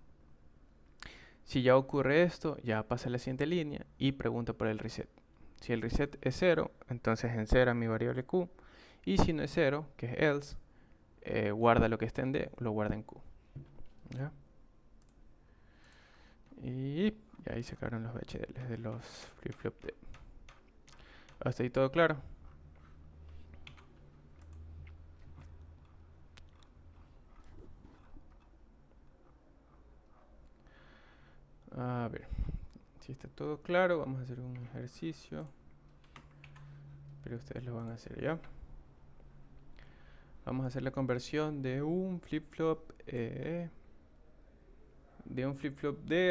Si ya ocurre esto, ya pasa a la siguiente línea y pregunta por el reset. Si el reset es 0, entonces encera mi variable Q. Y si no es 0, que es else, guarda lo que está en D, lo guarda en Q. ¿Ya? Y ahí se sacaron los BHDLs de los flip-flop D. ¿Hasta ahí todo claro? A ver, si está todo claro, vamos a hacer un ejercicio. Pero ustedes lo van a hacer ya. Vamos a hacer la conversión de un flip-flop D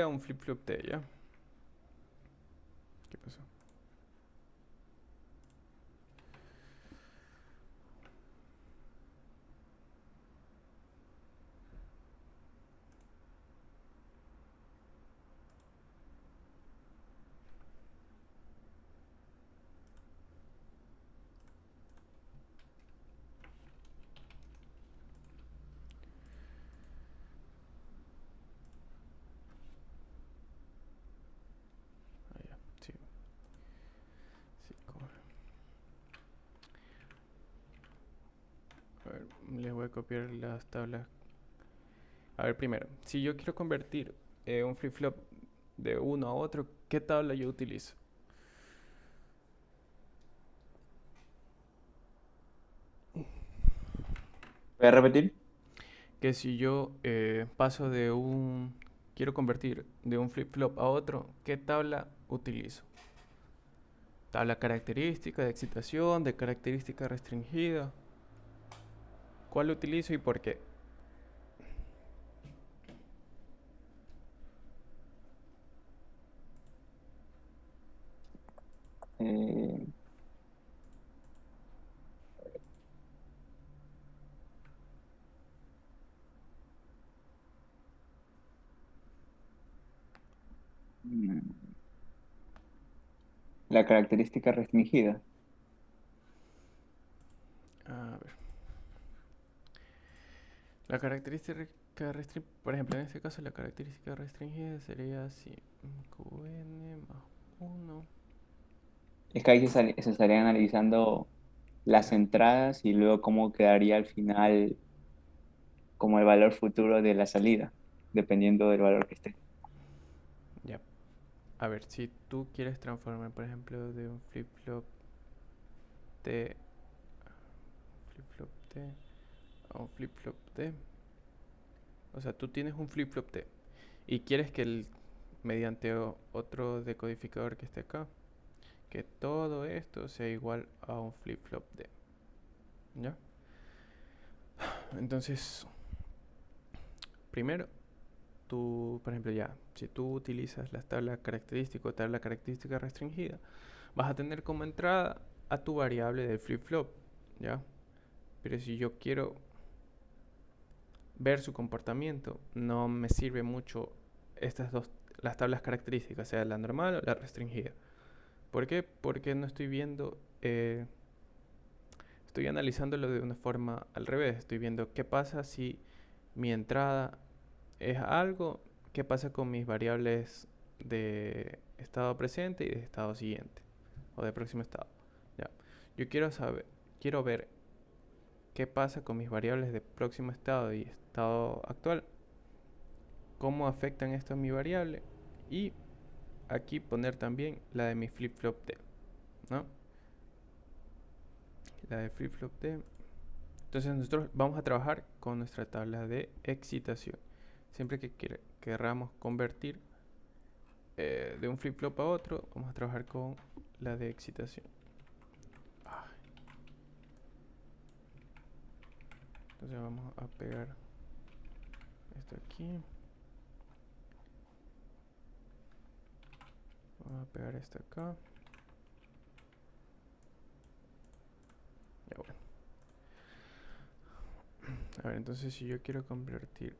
a un flip-flop T, ¿ya? ¿Qué pasó? les voy a copiar las tablas. A ver, primero, si yo quiero convertir un flip-flop de uno a otro, ¿qué tabla yo utilizo? ¿Voy a repetir? Que si yo paso de un... Quiero convertir de un flip-flop a otro, ¿qué tabla utilizo? Tabla característica de excitación, de característica restringida. ¿Cuál utilizo y por qué? Eh, mm, la característica restringida. A ver. La característica restringida, por ejemplo, en este caso la característica restringida sería así. Qn más 1. Es que ahí se estarían analizando las Ya, entradas y luego cómo quedaría al final como el valor futuro de la salida, dependiendo del valor que esté. ya. A ver, si tú quieres transformar, por ejemplo, de un T, flip-flop T a un flip-flop T. O sea, tú tienes un flip-flop T y quieres que mediante otro decodificador que esté acá, que todo esto sea igual a un flip-flop D. ¿Ya? Entonces, primero, tú, por ejemplo, ya, si tú utilizas la tabla característica o tabla característica restringida, vas a tener como entrada a tu variable del flip-flop, ¿ya? Pero si yo quiero ver su comportamiento, no me sirve mucho estas dos, las tablas características, sea la normal o la restringida. ¿Por qué? Porque no estoy viendo, estoy analizándolo de una forma al revés. Estoy viendo qué pasa si mi entrada es algo, qué pasa con mis variables de estado presente y de estado siguiente, o de próximo estado. Ya. Yo quiero ver qué pasa con mis variables de próximo estado y estado actual, cómo afectan esto a mi variable y aquí poner también la de mi flip-flop D, ¿no? La de flip-flop D. Entonces nosotros vamos a trabajar con nuestra tabla de excitación. Siempre que querramos convertir de un flip-flop a otro, vamos a trabajar con la de excitación. Entonces vamos a pegar esto aquí. Vamos a pegar esto acá. Ya bueno. A ver, entonces si yo quiero convertir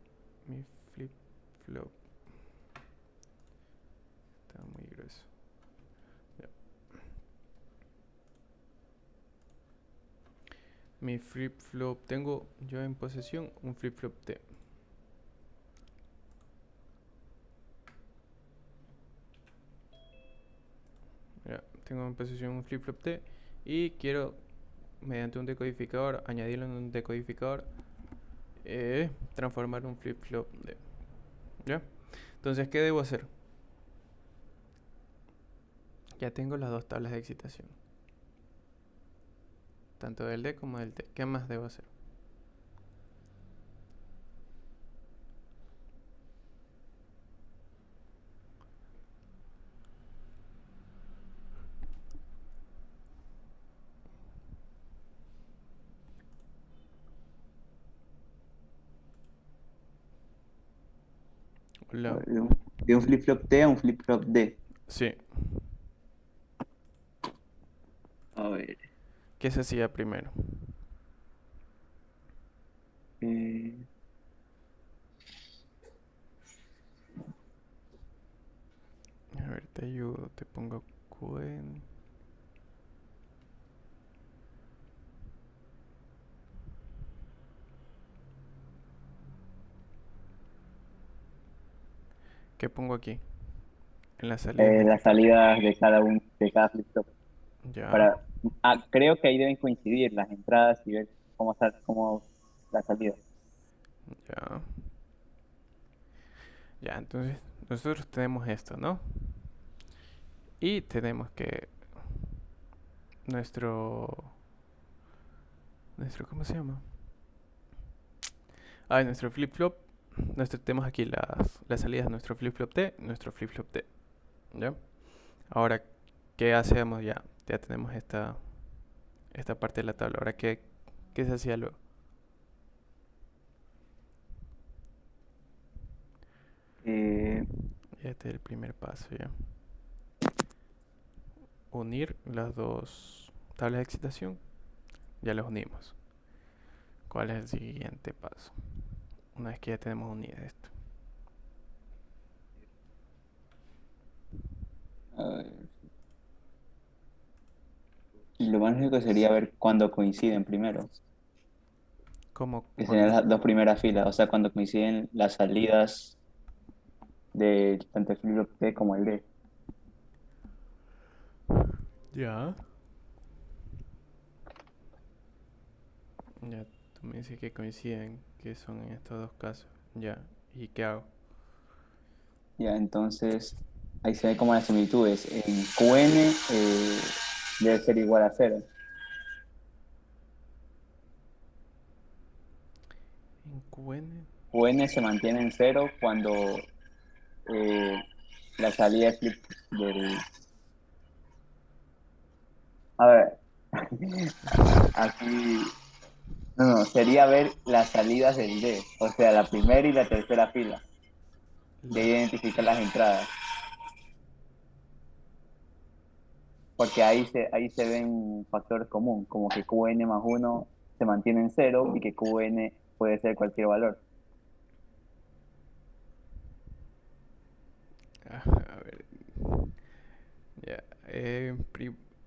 mi flip-flop, está muy grueso. Ya. Mi flip-flop, tengo yo en posesión un flip-flop T. Ya, tengo en posesión un flip-flop T y quiero, mediante un decodificador, añadirlo en un decodificador, transformar un flip-flop D. ¿Ya? Entonces, ¿qué debo hacer? Ya tengo las dos tablas de excitación, tanto del D como del T. ¿Qué más debo hacer? A Hola. ver, de un flip-flop T a un flip-flop D. Sí. A ver. ¿Qué se hacía primero? eh, A ver, te ayudo. Te pongo Qn. ¿Qué pongo aquí? En las salidas de esta las tabla. salidas de de cada flip-flop. Ya. Para, creo que ahí deben coincidir las entradas y ver cómo, la salida. Ya. Ya, entonces nosotros tenemos esto, ¿no? Y tenemos que nuestro... ¿Cómo se llama? Ah, nuestro flip-flop. Tenemos aquí las salidas de nuestro flip-flop T, nuestro flip-flop D. ¿Ya? Ahora, ¿qué hacemos ya? Ya tenemos esta parte de la tabla. Ahora, ¿qué se hacía luego? Eh, Este es el primer paso, ¿ya? Unir las dos tablas de excitación. Ya las unimos. ¿Cuál es el siguiente paso? Una vez que ya tenemos unida esto. a ver, y lo más lógico sería ver cuándo coinciden primero, ¿Cómo que serían cuando? las dos primeras filas, o sea, cuando coinciden las salidas de tanto el flip P como el D. Ya. Ya, tú me dices que coinciden, que son en estos dos casos. Ya. ¿Y qué hago? Ya, entonces ahí se ve como las similitudes. En QN debe ser igual a cero. En QN. QN se mantiene en cero cuando eh, la salida de flip del... A ver, aquí... No, no, sería ver las salidas del D, o sea, la primera y la tercera fila, de La, identificar las entradas, porque ahí se ven factores comunes, como que QN más uno se mantiene en cero y que QN puede ser cualquier valor. a ver. Ya.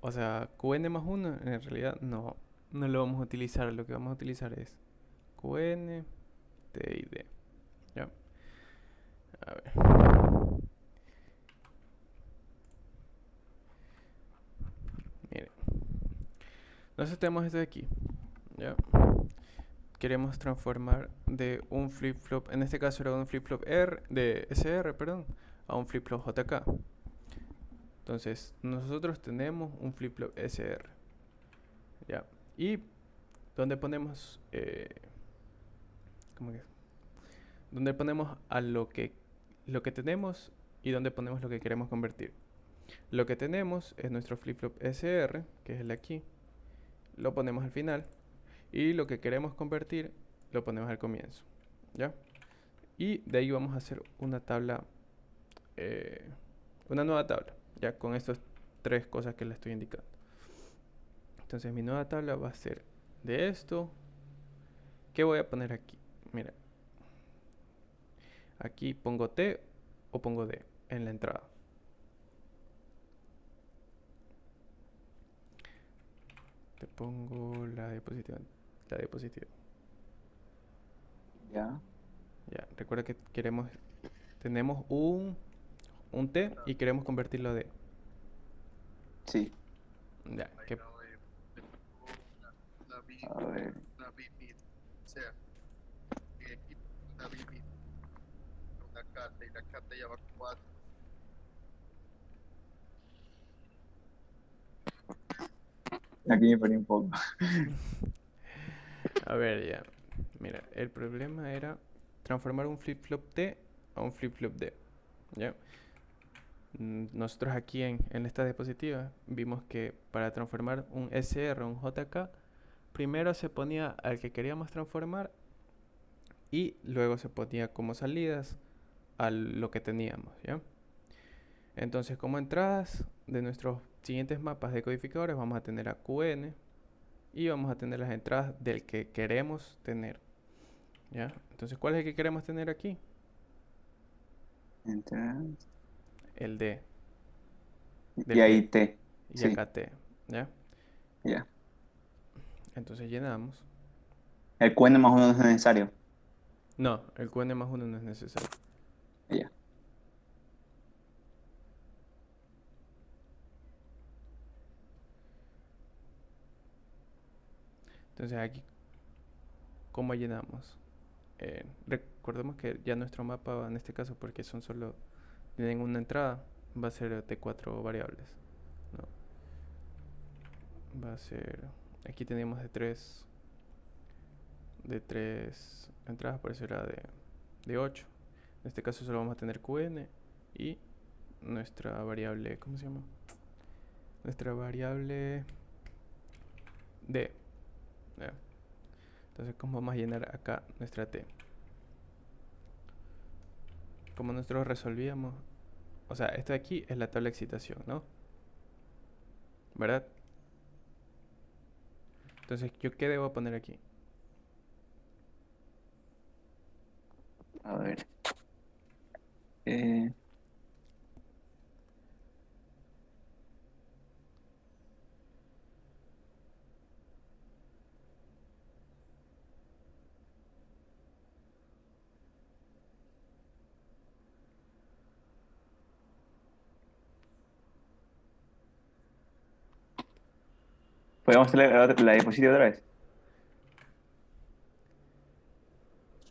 O sea, QN más uno en realidad no lo vamos a utilizar. Lo que vamos a utilizar es QN, T y D. Ya. A ver. Miren. Nosotros tenemos esto de aquí. Ya. Queremos transformar de un flip-flop, en este caso era un flip-flop de SR, perdón, a un flip-flop JK. Entonces, nosotros tenemos un flip-flop SR, ¿ya? Y donde ponemos, ¿cómo que? Donde ponemos a lo que tenemos y donde ponemos lo que queremos convertir. Lo que tenemos es nuestro flip-flop SR, que es el de aquí, lo ponemos al final, y lo que queremos convertir lo ponemos al comienzo, ¿ya? Y de ahí vamos a hacer eh, una nueva tabla, ya con estas tres cosas que le estoy indicando. Entonces mi nueva tabla va a ser de esto. ¿Qué voy a poner aquí? Mira, aquí pongo T o pongo D en la entrada. Te pongo la diapositiva. La diapositiva. ¿Ya? Ya, recuerda que tenemos un T y queremos convertirlo a D. Sí. Ya, A ver. Aquí me perdí un poco. a ver, ya. Mira, el problema era transformar un flip-flop T a un flip-flop D. ¿Ya? Nosotros aquí en esta diapositiva vimos que para transformar un SR a un JK, primero se ponía al que queríamos transformar y luego se ponía como salidas a lo que teníamos, ¿ya? Entonces, como entradas de nuestros siguientes mapas de codificadores vamos a tener a QN y vamos a tener las entradas del que queremos tener, ¿ya? Entonces, ¿cuál es el que queremos tener aquí? Entrar. El D, Y del ahí que T. y Sí, acá T, ¿ya? ya. Entonces llenamos. El QN más uno no es necesario. No, el QN más uno no es necesario. Ya. Entonces aquí ¿cómo llenamos? Recordemos que ya nuestro mapa, en este caso, porque son solo, tienen una entrada, va a ser de 4 variables, ¿no? Va a ser, aquí tenemos de tres entradas, por eso era de 8. En este caso solo vamos a tener qn y nuestra variable, ¿cómo se llama? Nuestra variable d. ¿Ya? Entonces, ¿cómo vamos a llenar acá nuestra t? Como nosotros resolvíamos, o sea, esto de aquí es la tabla de excitación, ¿no? ¿Verdad? Entonces, ¿yo qué debo poner aquí? A ver. eh, ¿Podemos hacer la diapositiva otra vez?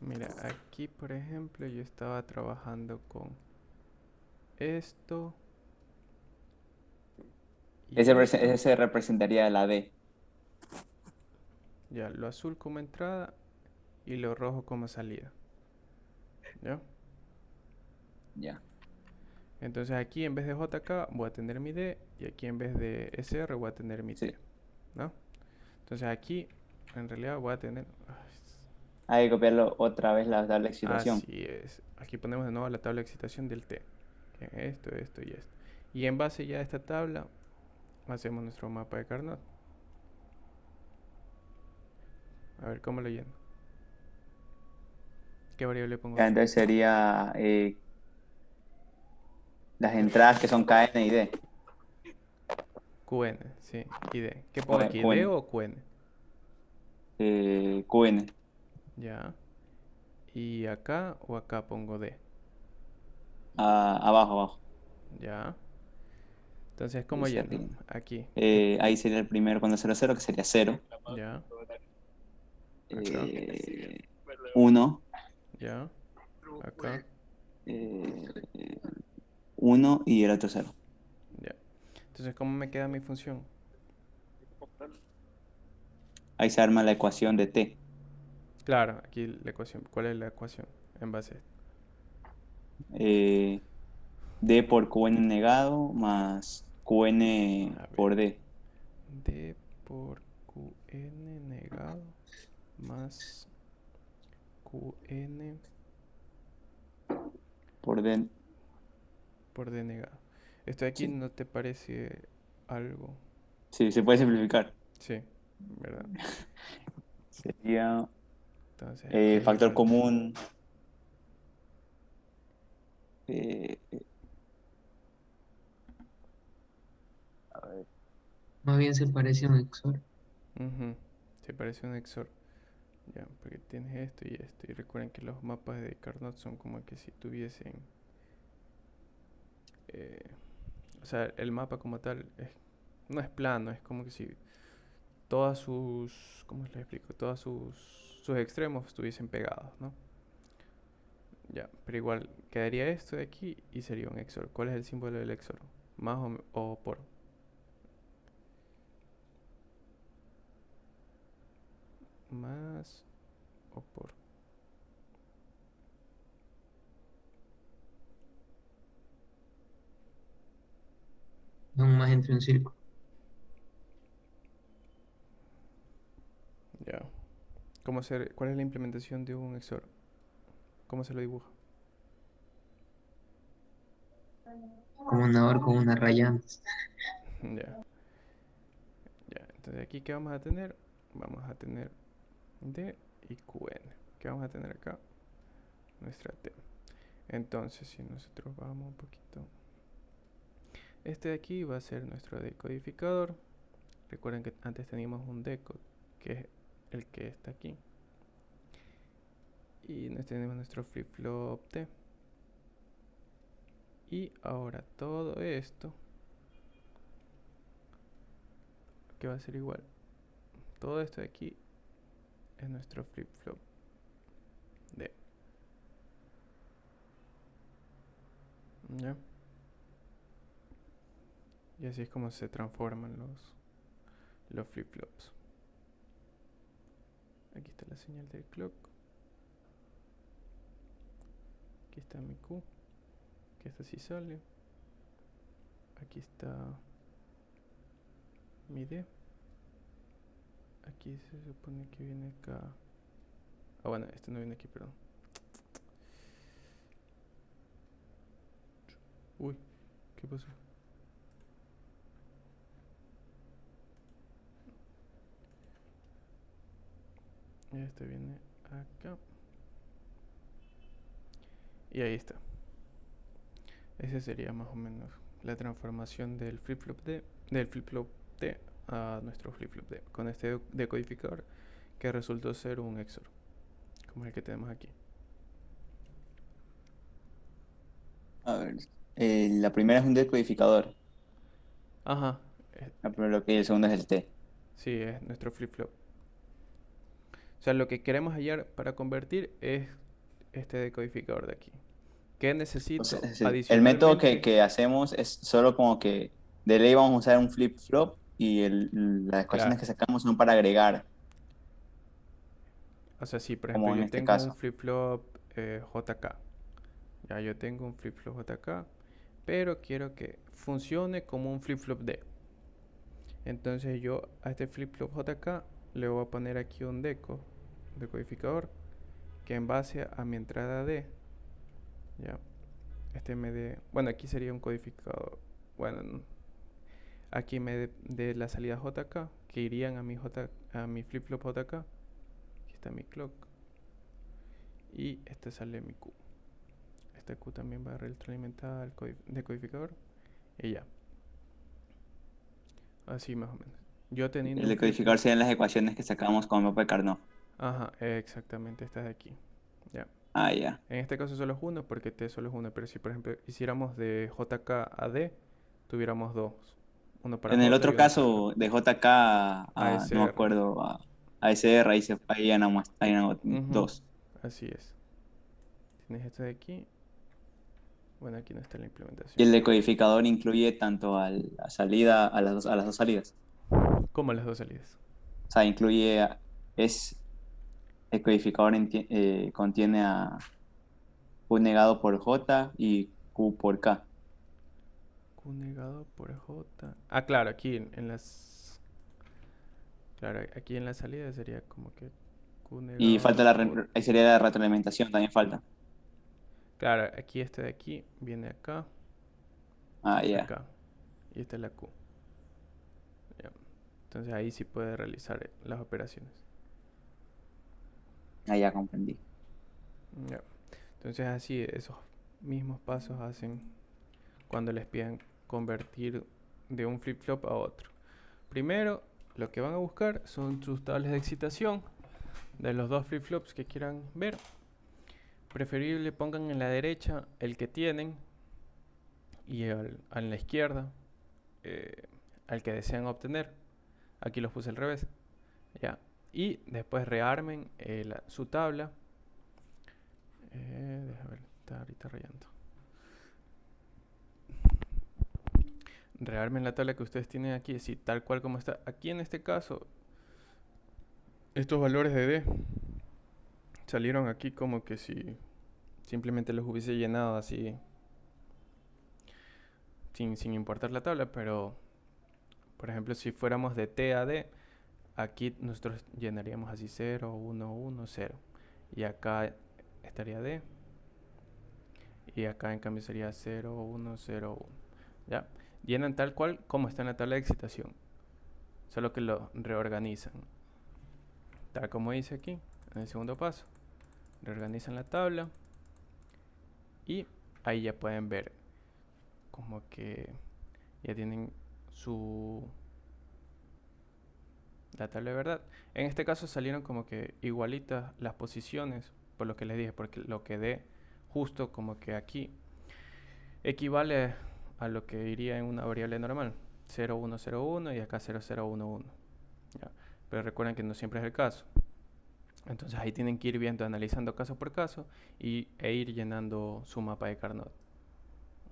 Mira, aquí por ejemplo yo estaba trabajando con esto y esto. Ese representaría la D. Ya, lo azul como entrada y lo rojo como salida. ¿Ya? Ya. Entonces aquí en vez de JK voy a tener mi D y aquí en vez de SR voy a tener mi T. Sí. ¿No? Entonces aquí en realidad voy a tener... Hay que copiarlo otra vez la tabla de excitación. Así es. Aquí ponemos de nuevo la tabla de excitación del T. Esto y esto. Y en base ya a esta tabla hacemos nuestro mapa de Carnot. A ver cómo lo lleno. ¿Qué variable pongo Ya, aquí? entonces sería las entradas que son KN y D. QN, sí. Y D. ¿Qué pongo aquí? ¿D QN. o QN? QN. Ya. Y acá o acá pongo D. Ah, abajo, abajo. Ya. Entonces, ¿cómo Dice lleno? arriba. Aquí. Ahí sería el primero cuando 0, 0, que sería 0. Ya. Acá. 1. Ya. Acá. 1 y el otro 0. Ya. Entonces, ¿cómo me queda mi función? Ahí se arma la ecuación de T. Claro, aquí la ecuación. ¿Cuál es la ecuación? En base a esto. Eh, D por QN negado más QN A ver. por D. D por QN negado más QN Por D. por D negado. ¿Esto de aquí Sí, no te parece algo? sí, se puede simplificar. Sí, ¿verdad? Sería Entonces aquí es factor igual. común. eh, a ver, Más bien se parece a un XOR. Ujú, se parece a un XOR. Ya, porque tienes esto y esto. Y recuerden que los mapas de Carnot son como que si tuviesen... eh, o sea, el mapa como tal no es plano, es como que si todas sus... ¿Cómo les explico? Todos sus extremos estuviesen pegados, ¿no? Ya, pero igual quedaría esto de aquí y sería un XOR. ¿Cuál es el símbolo del XOR? Más o por. Más o por. Aún más entre un círculo. Ya. ¿Cuál es la implementación de un XOR? ¿Cómo se lo dibuja? Como un OR con una raya antes. Ya. Ya. Entonces aquí ¿qué vamos a tener? Vamos a tener D y QN. ¿Qué vamos a tener acá? Nuestra T. Entonces si nosotros bajamos un poquito. Este de aquí va a ser nuestro decodificador. Recuerden que antes teníamos un decode, que es el que está aquí. Y tenemos nuestro flip-flop T. Y ahora todo esto, que va a ser igual. Todo esto de aquí es nuestro flip-flop D. ¿Ya? Y así es como se transforman los flip-flops. Aquí está la señal del clock. Aquí está mi Q, que esta sí sale. Aquí está mi D. Aquí se supone que viene acá. Ah, bueno, este no viene aquí, perdón. Uy, ¿qué pasó? Este viene acá. Y ahí está. Ese sería más o menos la transformación del flip-flop D a nuestro flip-flop D con este decodificador que resultó ser un XOR, como el que tenemos aquí. A ver, la primera es un decodificador. Ajá, La primera, ok, el segundo es el T. sí, es nuestro flip-flop. O sea, lo que queremos hallar para convertir es este decodificador de aquí. ¿Qué O sea, necesito el método adicionalmente? que hacemos es solo como que de ley vamos a usar un flip-flop y las ecuaciones Claro, que sacamos son para agregar, o sea, sí, por ejemplo, como en yo este tengo un caso. flip-flop JK. Ya yo tengo un flip-flop JK, pero quiero que funcione como un flip-flop D. Entonces yo a este flip-flop JK le voy a poner aquí un decodificador, que en base a mi entrada D, ya, este me dé, bueno, aquí sería un codificador, bueno, aquí me dé la salida JK, que irían a mi flip-flop JK, aquí está mi clock, y este sale mi Q. Esta Q también va retroalimentada al decodificador, y ya, así más o menos. Yo teniendo El un flip-flop. decodificador serían las ecuaciones que sacamos con el mapa de Carnot. Ajá, exactamente, esta de aquí. Ya. Ah, ya. En este caso solo es uno porque T solo es uno, pero si por ejemplo hiciéramos de JK a D, tuviéramos dos. Uno para En el J y otro uno para K. caso, de JK no me ASR. acuerdo, a SR, ahí ya no, ahí no, Ujú, dos. así es. Tienes esto de aquí. Bueno, aquí no está la Y implementación. el decodificador incluye tanto a la salida, a las dos salidas. Como las dos salidas. O sea, incluye, es, el codificador contiene a Q negado por J y Q por K. Q negado por J. Ah, claro, aquí en las. Claro, aquí en la salida sería como que Q Y negado falta por. ahí sería la retroalimentación, también falta. Claro, aquí este de aquí viene acá, Ah, ya, acá. Y esta es la Q. Ya. Entonces ahí sí puede realizar las operaciones. ah, ya comprendí. Ya. Entonces así esos mismos pasos hacen cuando les piden convertir de un flip-flop a otro. Primero, lo que van a buscar son sus tablas de excitación de los dos flip-flops que quieran ver. Preferible pongan en la derecha el que tienen y a la izquierda eh, al que desean obtener. Aquí los puse al revés. Ya. Y después rearmen su tabla. Déjame ver, está ahorita rayando. Rearmen la tabla que ustedes tienen aquí, así tal cual como está. Aquí en este caso, estos valores de D salieron aquí como que si simplemente los hubiese llenado así sin importar la tabla, pero por ejemplo si fuéramos de T a D, aquí nosotros llenaríamos así 0, 1, 1, 0. Y acá estaría D. Y acá en cambio sería 0, 1, 0, 1. ¿Ya? Llenan tal cual como está en la tabla de excitación. Solo que lo reorganizan. Tal como dice aquí, en el segundo paso. Reorganizan la tabla. Y ahí ya pueden ver como que ya tienen la tabla de verdad. En este caso salieron como que igualitas las posiciones, por lo que les dije, porque lo que dé justo como que aquí equivale a lo que iría en una variable normal. 0, 1, 0, 1 y acá 0, 0, 1, 1. ¿Ya? Pero recuerden que no siempre es el caso. Entonces ahí tienen que ir viendo, analizando caso por caso e ir llenando su mapa de Carnot.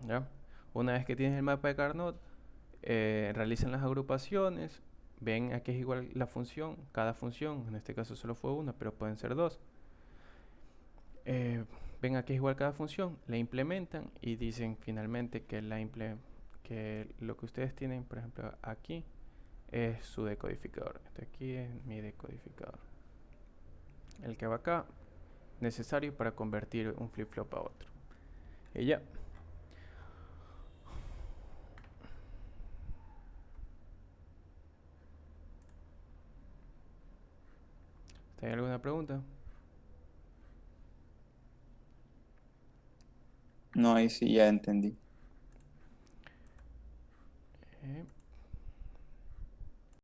¿Ya? Una vez que tienes el mapa de Carnot, realizan las agrupaciones, ven a qué es igual la función, cada función, en este caso solo fue una, pero pueden ser dos. Ven a qué es igual cada función, la implementan y dicen finalmente que, que lo que ustedes tienen, por ejemplo, aquí es su decodificador. Este aquí es mi decodificador. El que va acá, necesario para convertir un flip-flop a otro. Y ya. ¿Hay alguna pregunta? No, ahí sí ya entendí.